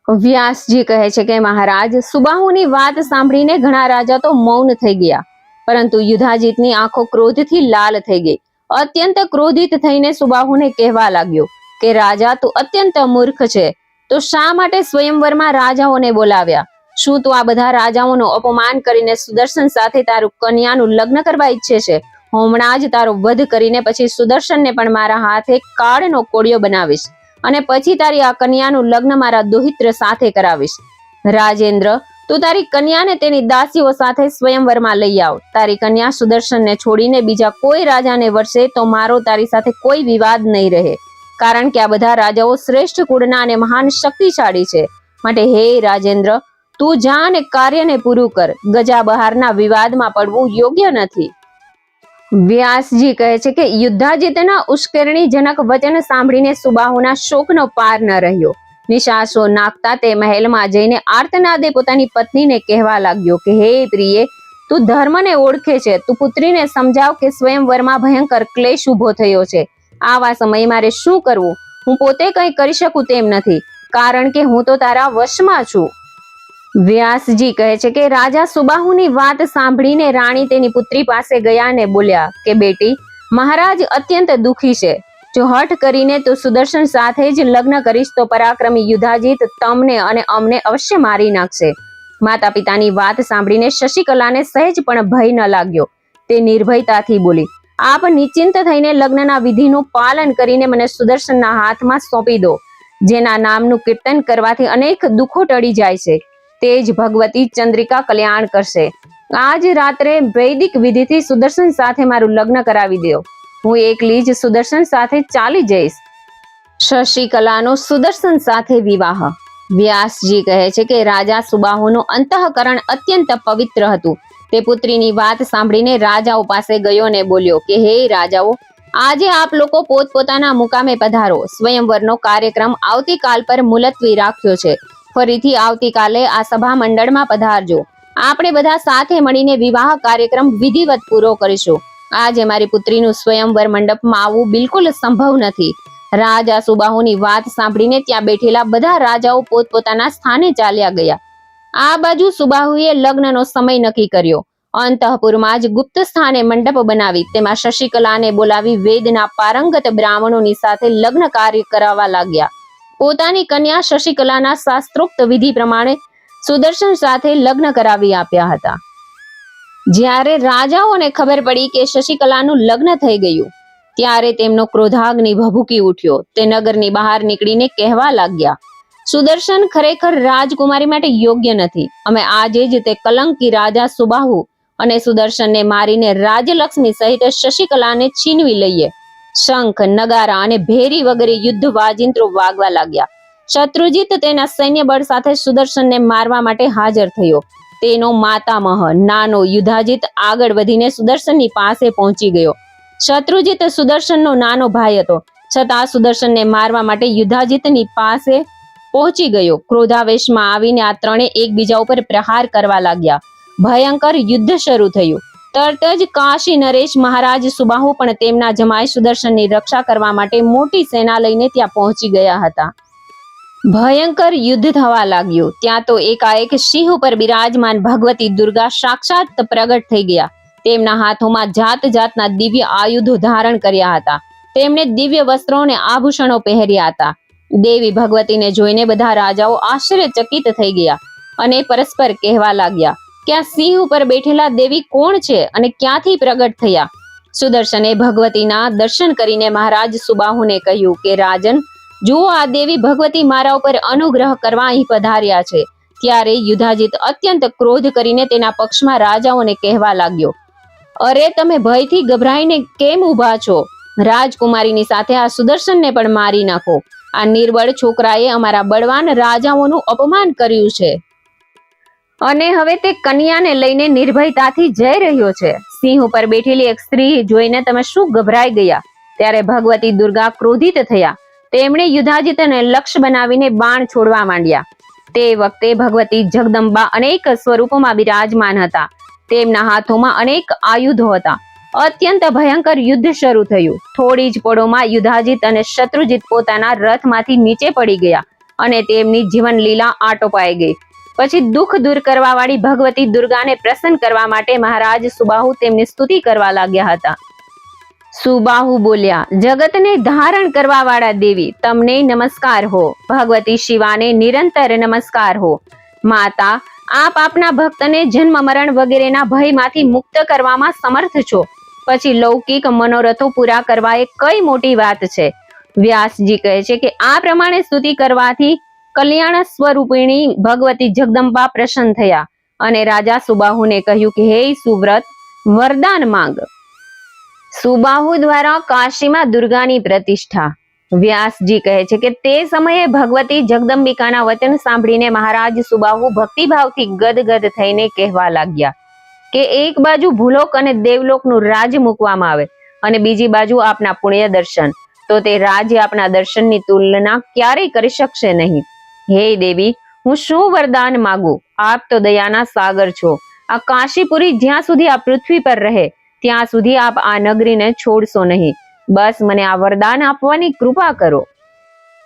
A: વ્યાસજી કહે છે કે મહારાજ, સુબાહુની વાત સાંભળીને ઘણા રાજા તો મૌન થઈ ગયા, પરંતુ યુધાજીતની આંખો ક્રોધથી લાલ થઈ ગઈ. અત્યંત ક્રોધિત થઈને સુબાહુને કહેવા લાગ્યો કે રાજા, તું અત્યંત મૂર્ખ છે. તો શા માટે સ્વયંવરમાં રાજાઓને બોલાવ્યા? શું તું આ બધા રાજાઓનું અપમાન કરીને સુદર્શન સાથે તારું કન્યાનું લગ્ન કરવા ઈચ્છે છે? હમણાં જ તારો વધ કરીને પછી સુદર્શનને પણ મારા હાથે કાળનો કોળિયો બનાવીશ અને પછી તારી આ કન્યાનું લગ્ન મારા દોહિત્ર સાથે કરાવીશ. રાજેન્દ્ર, તું તારી કન્યાને તેની દાસીઓ સાથે સ્વયંવરમાં લઈ આવ. તારી કન્યા સુદર્શનને છોડીને બીજા કોઈ રાજાને વરસે તો મારો તારી સાથે કોઈ વિવાદ નહીં રહે, કારણ કે આ બધા રાજાઓ શ્રેષ્ઠ કુળના અને મહાન શક્તિશાળી છે. માટે હે રાજેન્દ્ર, તું જા અને કાર્યને પૂરું કર. ગજા બહારના વિવાદમાં પડવું યોગ્ય નથી. વ્યાસજી કહે છે કે યુદ્ધાજીતના ઉશ્કેરણીજનક વચન સાંભળીને સુબાહુના શોકનો પાર ન રહ્યો. નિશાસો નાખતા તે મહેલમાં જઈને આર્તનાદે પોતાની પત્નીને કહેવા લાગ્યો કે હે પ્રિયે, તું ધર્મને ઓળખે છે. તું પુત્રીને સમજાવ કે સ્વયંવરમાં ભયંકર ક્લેશ ઉભો થયો છે. આવા સમયે મારે શું કરવું? હું પોતે કંઈ કરી શકું તેમ નથી, કારણ કે હું તો તારા વશમાં છું. વ્યાસજી કહે છે કે રાજા સુબાહુની વાત સાંભળીને રાણી તેની પુત્રી પાસે ગયા અને બોલ્યા કે બેટી, મહારાજ અત્યંત દુઃખી છે. જો હઠ કરીને તું સુદર્શન સાથે જ લગ્ન કરીશ તો પરાક્રમી યુધાજીત તમને અને અમને અવશ્ય મારી નાખશે. માતા પિતાની વાત સાંભળીને શશિકલાને સહેજ પણ ભય ન લાગ્યો. તે નિર્ભયતાથી બોલી, આપ નિશ્ચિંત થઈને લગ્નના વિધિનું પાલન કરીને મને સુદર્શનના હાથમાં સોંપી દો. જેના નામનું કીર્તન કરવાથી અનેક દુઃખો ટળી જાય છે, તે જ ભગવતી ચંદ્રિકા કલ્યાણ કરશે. આજ રાત્રે વૈદિક વિધિથી સુદર્શન સાથે મારું લગ્ન કરાવી દો. હું એકલી જ સુદર્શન સાથે ચાલી જઈશ. શશિકલાનો સુદર્શન સાથે વિવાહ. વ્યાસજી કહે છે કે રાજા સુબાહુનું અંતઃકરણ અત્યંત પવિત્ર હતું. તે પુત્રીની વાત સાંભળીને રાજાઓ પાસે ગયો ને બોલ્યો કે હે રાજાઓ, આજે આપ લોકો પોતપોતાના મુકામે પધારો. સ્વયંવરનો કાર્યક્રમ આવતીકાલ પર મુલતવી રાખ્યો છે. ફરીથી આવતીકાલે આ સભા મંડળમાં પધારજો. આપણે બધા સાથે મળીને વિવાહ કાર્યક્રમ વિધિવત પૂરો કરીશું. આજે મારી પુત્રીનું સ્વયંવર મંડપમાં આવવું બિલકુલ સંભવ નથી. રાજા સુબાહુની વાત સાંભળીને ત્યાં બેઠેલા બધા રાજાઓ પોતપોતાના સ્થાને ચાલ્યા ગયા. આ બાજુ સુબાહુએ લગ્નનો સમય નક્કી કર્યો. અંતઃપુરમાં જ ગુપ્ત સ્થાને મંડપ બનાવી તેમાં શશિકલાને બોલાવી વેદના પારંગત બ્રાહ્મણોની સાથે લગ્ન કાર્ય કરાવવા લાગ્યા. પોતાની કન્યા શશિકલાના શાસ્ત્રોક્ત વિધિ પ્રમાણે સુદર્શન સાથે લગ્ન કરાવી આપ્યા હતા. જ્યારે રાજાઓને ખબર પડી કે શશિકલાનું લગ્ન થઈ ગયું, ત્યારે તેમનો ક્રોધાગ્નિ ભભૂકી ઉઠ્યો. તે નગરની બહાર નીકળીને કહેવા લાગ્યા, સુદર્શન ખરેખર રાજકુમારી માટે યોગ્ય નથી. અમે આજે જ તે કલંકી રાજા સુબાહુ અને સુદર્શનને મારીને રાજલક્ષ્મી સહિત શશિકલાને છીનવી લઈએ. શંખ, નગારા અને ભેરી વગેરે યુદ્ધ વાજિંત્રો વાગવા લાગ્યા. શત્રુજીત તેના સૈન્ય બળ સાથે સુદર્શનને મારવા માટે હાજર થયો. તેનો માતામહ નાનો યુધાજીત આગળ વધીને સુદર્શનની પાસે પહોંચી ગયો. શત્રુજીત સુદર્શનનો નાનો ભાઈ હતો, છતાં સુદર્શનને મારવા માટે યુધાજીતની પાસે પહોંચી ગયો. ક્રોધાવેશમાં આવીને આ ત્રણે એકબીજા ઉપર પ્રહાર કરવા લાગ્યા. ભયંકર યુદ્ધ શરૂ થયું. તરત જ કાશી નરેશ મહારાજ સુબાહુ પણ તેમના જમાઈ સુદર્શનની રક્ષા કરવા માટે મોટી સેના લઈને ત્યાં પહોંચી ગયા હતા. ભયંકર યુદ્ધ થવા લાગ્યું. ત્યાં તો એકાએક સિંહ ઉપર બિરાજમાન ભગવતી દુર્ગા સાક્ષાત પ્રગટ થઈ ગયા. તેમના હાથોમાં જાત જાતના દિવ્ય આયુધો ધારણ કર્યા હતા. તેમણે દિવ્ય વસ્ત્રો અને આભૂષણો પહેર્યા હતા. દેવી ભગવતીને જોઈને બધા રાજાઓ આશ્ચર્યચકિત થઈ ગયા અને પરસ્પર કહેવા લાગ્યા કે આ સિંહ ઉપર બેઠેલા દેવી કોણ છે અને ક્યાંથી પ્રગટ થયા. સુદર્શને ભગવતીના દર્શન કરીને મહારાજ સુબાહુને કહ્યું કે રાજન, જુઓ આ દેવી ભગવતી મારા ઉપર અનુગ્રહ કરવા અહીં પધાર્યા છે. ત્યારે યુધાજીત અત્યંત ક્રોધ કરીને તેના પક્ષમાં રાજાઓને કહેવા લાગ્યો, અરે તમે ભયથી ગભરાઈને કેમ ઊભા છો? રાજકુમારીની સાથે આ સુદર્શનને પણ મારી નાખો. આ નિર્બળ છોકરાએ અમારા બળવાન રાજાઓનું અપમાન કર્યું છે અને હવે તે કન્યાને લઈને નિર્ભયતાથી જઈ રહ્યો છે. સિંહ ઉપર બેઠેલી એક સ્ત્રી જોઈને તમે શું ગભરાઈ ગયા? ત્યારે ભગવતી દુર્ગા ક્રોધિત થયા. તેમણે યુધાજીતને લક્ષ્ય બનાવીને બાણ છોડવા માંડ્યા. તે વખતે ભગવતી જગદંબા અનેક સ્વરૂપોમાં બિરાજમાન હતા. તેમના હાથોમાં અનેક આયુધો હતા. અત્યંત ભયંકર યુદ્ધ શરૂ થયું. થોડી જ પળોમાં યુધાજીત અને શત્રુજીત પોતાના રથમાંથી નીચે પડી ગયા અને તેમની જીવન લીલા આટોપાઈ ગઈ. પછી દુઃખ દૂર કરવા વાળી ભગવતી દુર્ગાને પ્રસન્ન કરવા માટે મહારાજ સુબાહુ તેમની સ્તુતિ કરવા લાગ્યા હતા. સુબાહુ બોલ્યા, જગતને ધારણ કરવા વાળા દેવી, તમને નમસ્કાર હો. ભગવતી શિવાને નિરંતર નમસ્કાર હો. માતા, આપ આપના ભક્તને જન્મ મરણ વગેરેના ભયમાંથી મુક્ત કરવામાં સમર્થ છો. પછી લૌકિક મનોરથો પૂરા કરવા એ કઈ મોટી વાત છે? વ્યાસજી કહે છે કે આ પ્રમાણે સ્તુતિ કરવાથી કલ્યાણ સ્વરૂપિણી ભગવતી જગદંબા પ્રસન્ન થયા અને રાજા સુબાહુને કહ્યું કે હે સુવ્રત, વરદાન માંગ. સુબાહુ દ્વારા કાશીમાં દુર્ગાની પ્રતિષ્ઠા. વ્યાસજી કહે છે કે તે સમયે ભગવતી જગદંબિકાના વચન સાંભળીને મહારાજ સુબાહુ ભક્તિભાવથી ગદગદ થઈને કહેવા લાગ્યા કે એક બાજુ ભૂલોક અને દેવલોકનું રાજ મૂકવામાં આવે અને બીજી બાજુ આપના પુણ્ય દર્શન, તો તે રાજ્ય આપના દર્શનની તુલના ક્યારેય કરી શકશે નહીં. હે દેવી, હું શું વરદાન માંગુ? આપ તો દયાના સાગર છો. આ કાશીપુરી જ્યાં સુધી આ પૃથ્વી પર રહે ત્યાં સુધી આપ આ નગરીને છોડશો નહીં. બસ મને આ વરદાન આપવાની કૃપા કરો.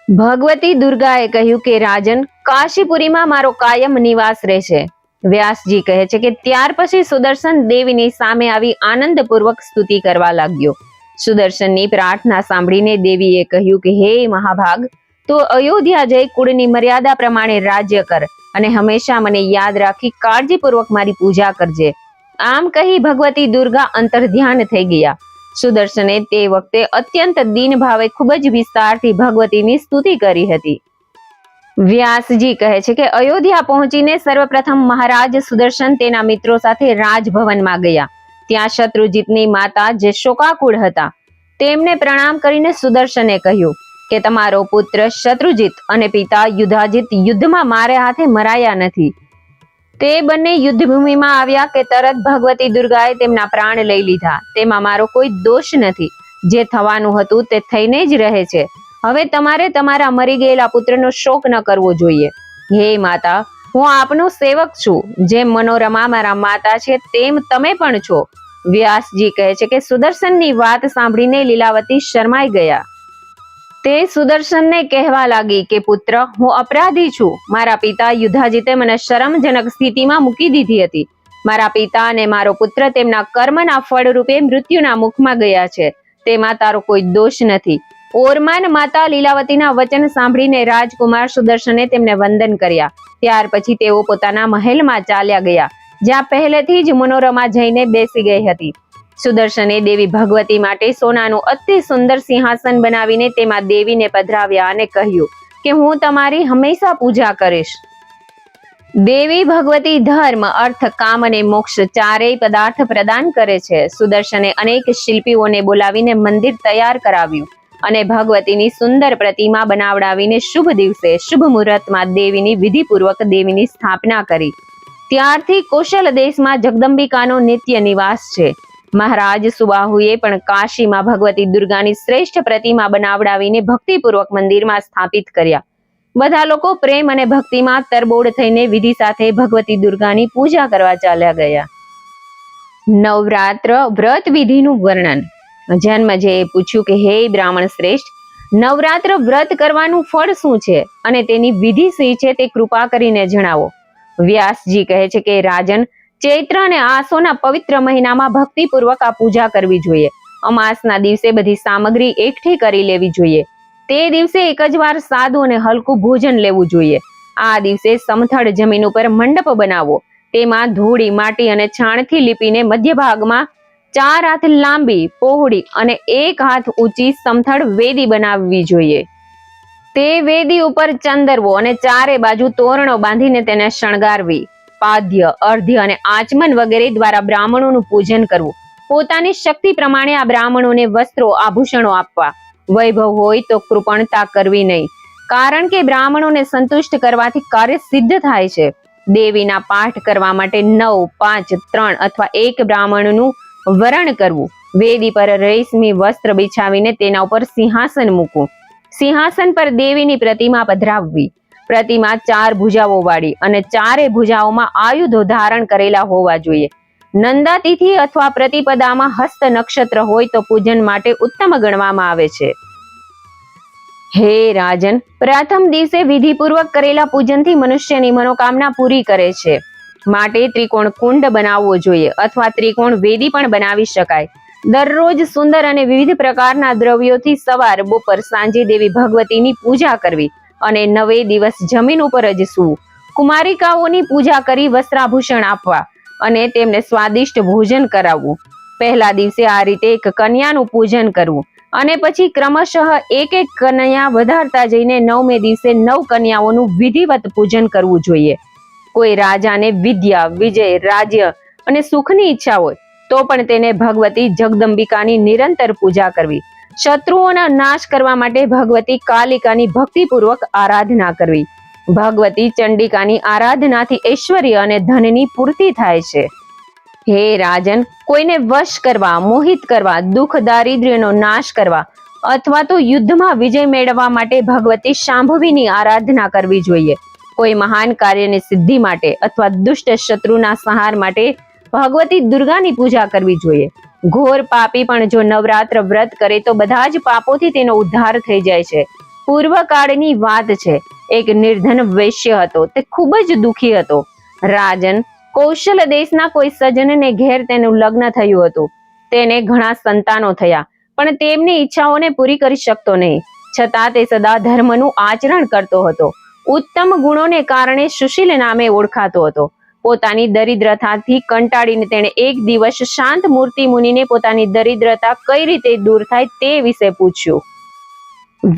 A: ભગવતી દુર્ગાએ કહ્યું કે રાજન, કાશીપુરીમાં મારો કાયમ નિવાસ રહેશે. વ્યાસજી કહે છે કે ત્યાર પછી સુદર્શન દેવીની સામે આવી આનંદપૂર્વક સ્તુતિ કરવા લાગ્યો. સુદર્શનની પ્રાર્થના સાંભળીને દેવીએ કહ્યું કે હે મહાભાગ, તો અયોધ્યા જઈ કુળની મર્યાદા પ્રમાણે રાજ્ય કર અને હંમેશા મને યાદ રાખી કાળજીપૂર્વક મારી પૂજા કરજે. આમ કહી ભગવતી દુર્ગા અંતર્ધ્યાન થઈ ગયા. સુદર્શને તે વખતે અત્યંત દીન ભાવે ખૂબ જ વિસ્તારથી ભગવતીની સ્તુતિ કરી હતી. વ્યાસજી કહે છે કે અયોધ્યા પહોંચીને સર્વપ્રથમ મહારાજ સુદર્શન તેના મિત્રો સાથે રાજભવનમાં ગયા. ત્યાં શત્રુજીતની માતા જે શોકાકુળ હતા તેમને પ્રણામ કરીને સુદર્શને કહ્યું કે તમારો પુત્ર શત્રુજીત અને પિતા યુધાજીત યુદ્ધમાં મારે હાથે મરાયા નથી. તે બંને યુદ્ધભૂમિમાં આવ્યા કે તરત ભગવતી દુર્ગાએ તેમના પ્રાણ લઈ લીધા. તેમાં મારો કોઈ દોષ નથી. જે થવાનું હતું તે થઈને જ રહે છે. હવે તમારે તમારા મરી ગયેલા પુત્રનો શોક ન કરવો જોઈએ. હે માતા, હું આપનો સેવક છું. જેમ મનોરમા મારા માતા છે તેમ તમે પણ છો. વ્યાસજી કહે છે કે સુદર્શનની વાત સાંભળીને લીલાવતી શરમાઈ ગયા. તે સુદર્શનને કહેવા લાગી કે પુત્ર, હું અપરાધી છું. મારા પિતા યુધાજીતે મને શરમજનક સ્થિતિમાં મૂકી દીધી હતી. મારા પિતા અને મારો પુત્ર તેમના કર્મના ફળ રૂપે મૃત્યુના મુખમાં ગયા છે. તેમાં તારો કોઈ દોષ નથી. ઓરમાન માતા લીલાવતીના વચન સાંભળીને રાજકુમાર સુદર્શને તેમને વંદન કર્યા. ત્યાર પછી તેઓ પોતાના મહેલમાં ચાલ્યા ગયા, જ્યાં પહેલેથી જ મનોરમા જઈને બેસી ગઈ હતી. સુદર્શને દેવી ભગવતી માટે સોનાનું અતિ સુંદર સિંહાસન બનાવીને તેમાં દેવીને પધરાવ્યા અને કહ્યું કે હું તમારી હંમેશા પૂજા કરીશ. દેવી ભગવતી ધર્મ, અર્થ, કામ અને મોક્ષ ચારેય પદાર્થ પ્રદાન કરે છે. સુદર્શને અનેક શિલ્પીઓને બોલાવીને મંદિર તૈયાર કરાવ્યું અને ભગવતીની સુંદર પ્રતિમા બનાવડાવીને શુભ દિવસે શુભ મુહૂર્તમાં દેવીની વિધિપૂર્વક દેવીની સ્થાપના કરી. ત્યારથી કૌશલ દેશમાં જગદંબિકાનો નિત્ય નિવાસ છે. મહારાજ સુબાહુએ પણ કાશીમાં ભગવતી દુર્ગાની શ્રેષ્ઠ પ્રતિમા બનાવડાવીને ભક્તિપૂર્વક મંદિરમાં સ્થાપિત કર્યા. બધા લોકો પ્રેમ અને ભક્તિમાં તરબોળ થઈને વિધિ સાથે ભગવતી દુર્ગાની પૂજા કરવા ચાલ્યા ગયા. નવરાત્ર વ્રત વિધિનું વર્ણન. જન્મજયે પૂછ્યું કે હે બ્રાહ્મણ શ્રેષ્ઠ, નવરાત્ર વ્રત કરવાનું ફળ શું છે અને તેની વિધિ શી છે તે કૃપા કરીને જણાવો. વ્યાસજી કહે છે કે રાજન, ચૈત્ર અને આસોના પવિત્ર મહિનામાં ભક્તિપૂર્વક આ પૂજા કરવી જોઈએ. અમાસના દિવસે બધી સામગ્રી એકઠી કરી લેવી જોઈએ. તે દિવસે એક જ વાર સાદું અને હલકું ભોજન લેવું જોઈએ. આ દિવસે સમથળ જમીન ઉપર મંડપ બનાવો. તેમાં ધૂળી, માટી અને છાણથી લીપીને મધ્ય ભાગમાં 4 હાથ લાંબી, પહોળી અને 1 હાથ ઊંચી સમથળ વેદી બનાવવી જોઈએ. તે વેદી ઉપર ચંદરવો અને ચારે બાજુ તોરણો બાંધીને તેને શણગારવી. પાદ્ય, અર્ધ્ય અને આચમન વગેરે દ્વારા બ્રાહ્મણોનું પૂજન કરવું. પોતાની શક્તિ પ્રમાણે આ બ્રાહ્મણોને વસ્ત્રો, આભૂષણો આપવા. વૈભવ હોય તો કૃપણતા કરવી નહીં, કારણ કે બ્રાહ્મણોને સંતુષ્ટ કરવાથી કાર્ય સિદ્ધ થાય છે. દેવીના પાઠ કરવા માટે 9, 5, 3 અથવા 1 બ્રાહ્મણનું વરણ કરવું. વેદી પર રેશમી વસ્ત્ર બિછાવીને તેના ઉપર સિંહાસન મૂકવું. સિંહાસન પર દેવીની પ્રતિમા પધરાવવી. પ્રતિમા 4 ભુજાઓ વાળી અને 4 ભુજાઓમાં આયુધો ધારણ કરેલા હોવા જોઈએ. નંદાતિથિ અથવા પ્રતિપદામાં હસ્ત નક્ષત્ર હોય તો પૂજન માટે ઉત્તમ ગણવામાં આવે છે. હે રાજન, પ્રથમ દિવસે વિધિપૂર્વક કરેલા પૂજનથી મનુષ્યની મનોકામના પૂરી કરે છે. માટે ત્રિકોણ કુંડ બનાવવો જોઈએ અથવા ત્રિકોણ વેદી પણ બનાવી શકાય. દરરોજ સુંદર અને વિવિધ પ્રકારના દ્રવ્યોથી સવાર, બપોર, સાંજે દેવી ભગવતીની પૂજા કરવી અને 9 દિવસ જમીન ઉપર જ સૂવું. કુમારિકાઓની પૂજા કરી વસ્ત્રાભૂષણ આપવા અને તેમને સ્વાદિષ્ટ ભોજન કરાવવું. પહેલા દિવસે આ રીતે એક કન્યાનું પૂજન કરવું અને પછી ક્રમશઃ એક કન્યા વધારતા જઈને 9મે દિવસે 9 કન્યાઓનું વિધિવત પૂજન કરવું જોઈએ. કોઈ રાજાને વિદ્યા, વિજય, રાજ્ય અને સુખની ઈચ્છા હોય તો પણ તેને ભગવતી જગદંબિકાની નિરંતર પૂજા કરવી. શત્રુઓના નાશ કરવા માટે ભગવતી કાલિકાની ભક્તિપૂર્વક આરાધના કરવી. ભગવતી ચંડિકાની આરાધનાથી ઐશ્વર્ય અને ધનની પૂર્તિ થાય છે. હે રાજન, કોઈને વશ કરવા, મોહિત કરવા, દુઃખ દારિદ્ર્યનો નાશ કરવા અથવા તો યુદ્ધમાં વિજય મેળવવા માટે ભગવતી શાંભવીની આરાધના કરવી જોઈએ. કોઈ મહાન કાર્યની સિદ્ધિ માટે અથવા દુષ્ટ શત્રુના સંહાર માટે ભગવતી દુર્ગાની પૂજા કરવી જોઈએ. ઘોર પાપી પણ જો નવરાત્ર વ્રત કરે તો બધા જ પાપોથી તેનો ઉદ્ધાર થઈ જાય છે. પૂર્વકાળની વાત છે. એક નિર્ધન વૈશ્ય હતો. તે ખૂબ જ દુઃખી હતો. રાજન, કૌશલ દેશના કોઈ સજ્જનને ઘેર તેનું લગ્ન થયું હતું. તેને ઘણા સંતાનો થયા. પણ તેમની ઈચ્છાઓને પૂરી કરી શકતો નહીં. છતાં તે સદા ધર્મનું આચરણ કરતો હતો. ઉત્તમ ગુણોને કારણે સુશીલ નામે ઓળખાતો હતો. પોતાની દરિદ્રતાથી કંટાળીને તેણે એક દિવસ શાંત મૂર્તિ મુનિને પોતાની દરિદ્રતા કઈ રીતે દૂર થાય તે વિશે પૂછ્યું.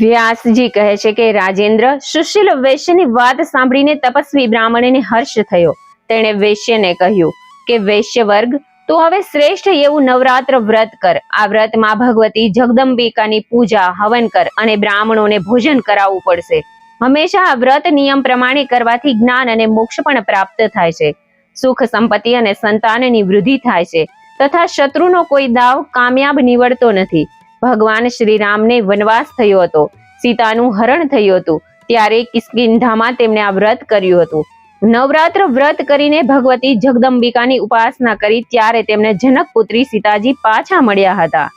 A: વ્યાસજી કહે છે કે રાજેન્દ્ર, સુશીલ વૈશ્યની વાત સાંભળીને તપસ્વી બ્રાહ્મણને હર્ષ થયો. તેણે વૈશ્યને કહ્યું કે વૈશ્ય વર્ગ, તો હવે શ્રેષ્ઠ એવું નવરાત્ર વ્રત કર. આ વ્રતમાં ભગવતી જગદંબિકાની પૂજા હવન કર અને બ્રાહ્મણોને ભોજન કરાવવું પડશે. હંમેશા આ વ્રત નિયમ પ્રમાણે કરવાથી જ્ઞાન અને મોક્ષ પણ પ્રાપ્ત થાય છે. સુખ સંપત્તિ અને સંતાનની વૃદ્ધિ થાય છે તથા શત્રુનો કોઈ દાવ કામયાબ નીવડતો નથી. ભગવાન શ્રી રામને વનવાસ થયો હતો, સીતાનું હરણ થયું હતું, ત્યારે કિષ્કિંધામાં તેમણે આ વ્રત કર્યું હતું. નવરાત્ર વ્રત કરીને ભગવતી જગદંબિકાની ઉપાસના કરી ત્યારે તેમને જનકપુત્રી સીતાજી પાછા મળ્યા હતા.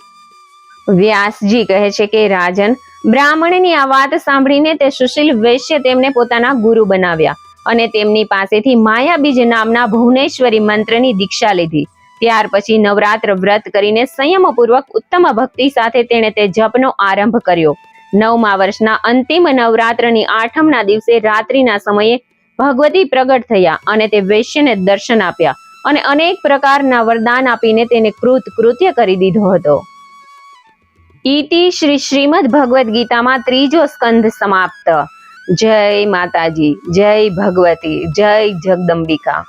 A: વ્યાસજી કહે છે કે રાજન, બ્રાહ્મણની આ વાત સાંભળીને તે સુશીલ વૈશ્ય તેમને પોતાના ગુરુ બનાવ્યા અને તેમની પાસેથી માયાબીજ નામના ભુવનેશ્વરી મંત્રની દીક્ષા લીધી. ત્યાર પછી નવરાત્ર વ્રત કરીને સંયમપૂર્વક ઉત્તમ ભક્તિ સાથે તેણે તે જપનો આરંભ કર્યો. 9મા વર્ષના અંતિમ નવરાત્રની 8મના દિવસે રાત્રિના સમયે ભગવતી પ્રગટ થયા અને તે વૈશ્યને દર્શન આપ્યા અને અનેક પ્રકારના વરદાન આપીને તેને કૃત્ય કરી દીધો હતો. ઇતિ શ્રી શ્રીમદ ભગવદ ગીતામાં 3જો સ્કંધ સમાપ્ત. જય માતાજી, જય ભગવતી, જય જગદંબિકા.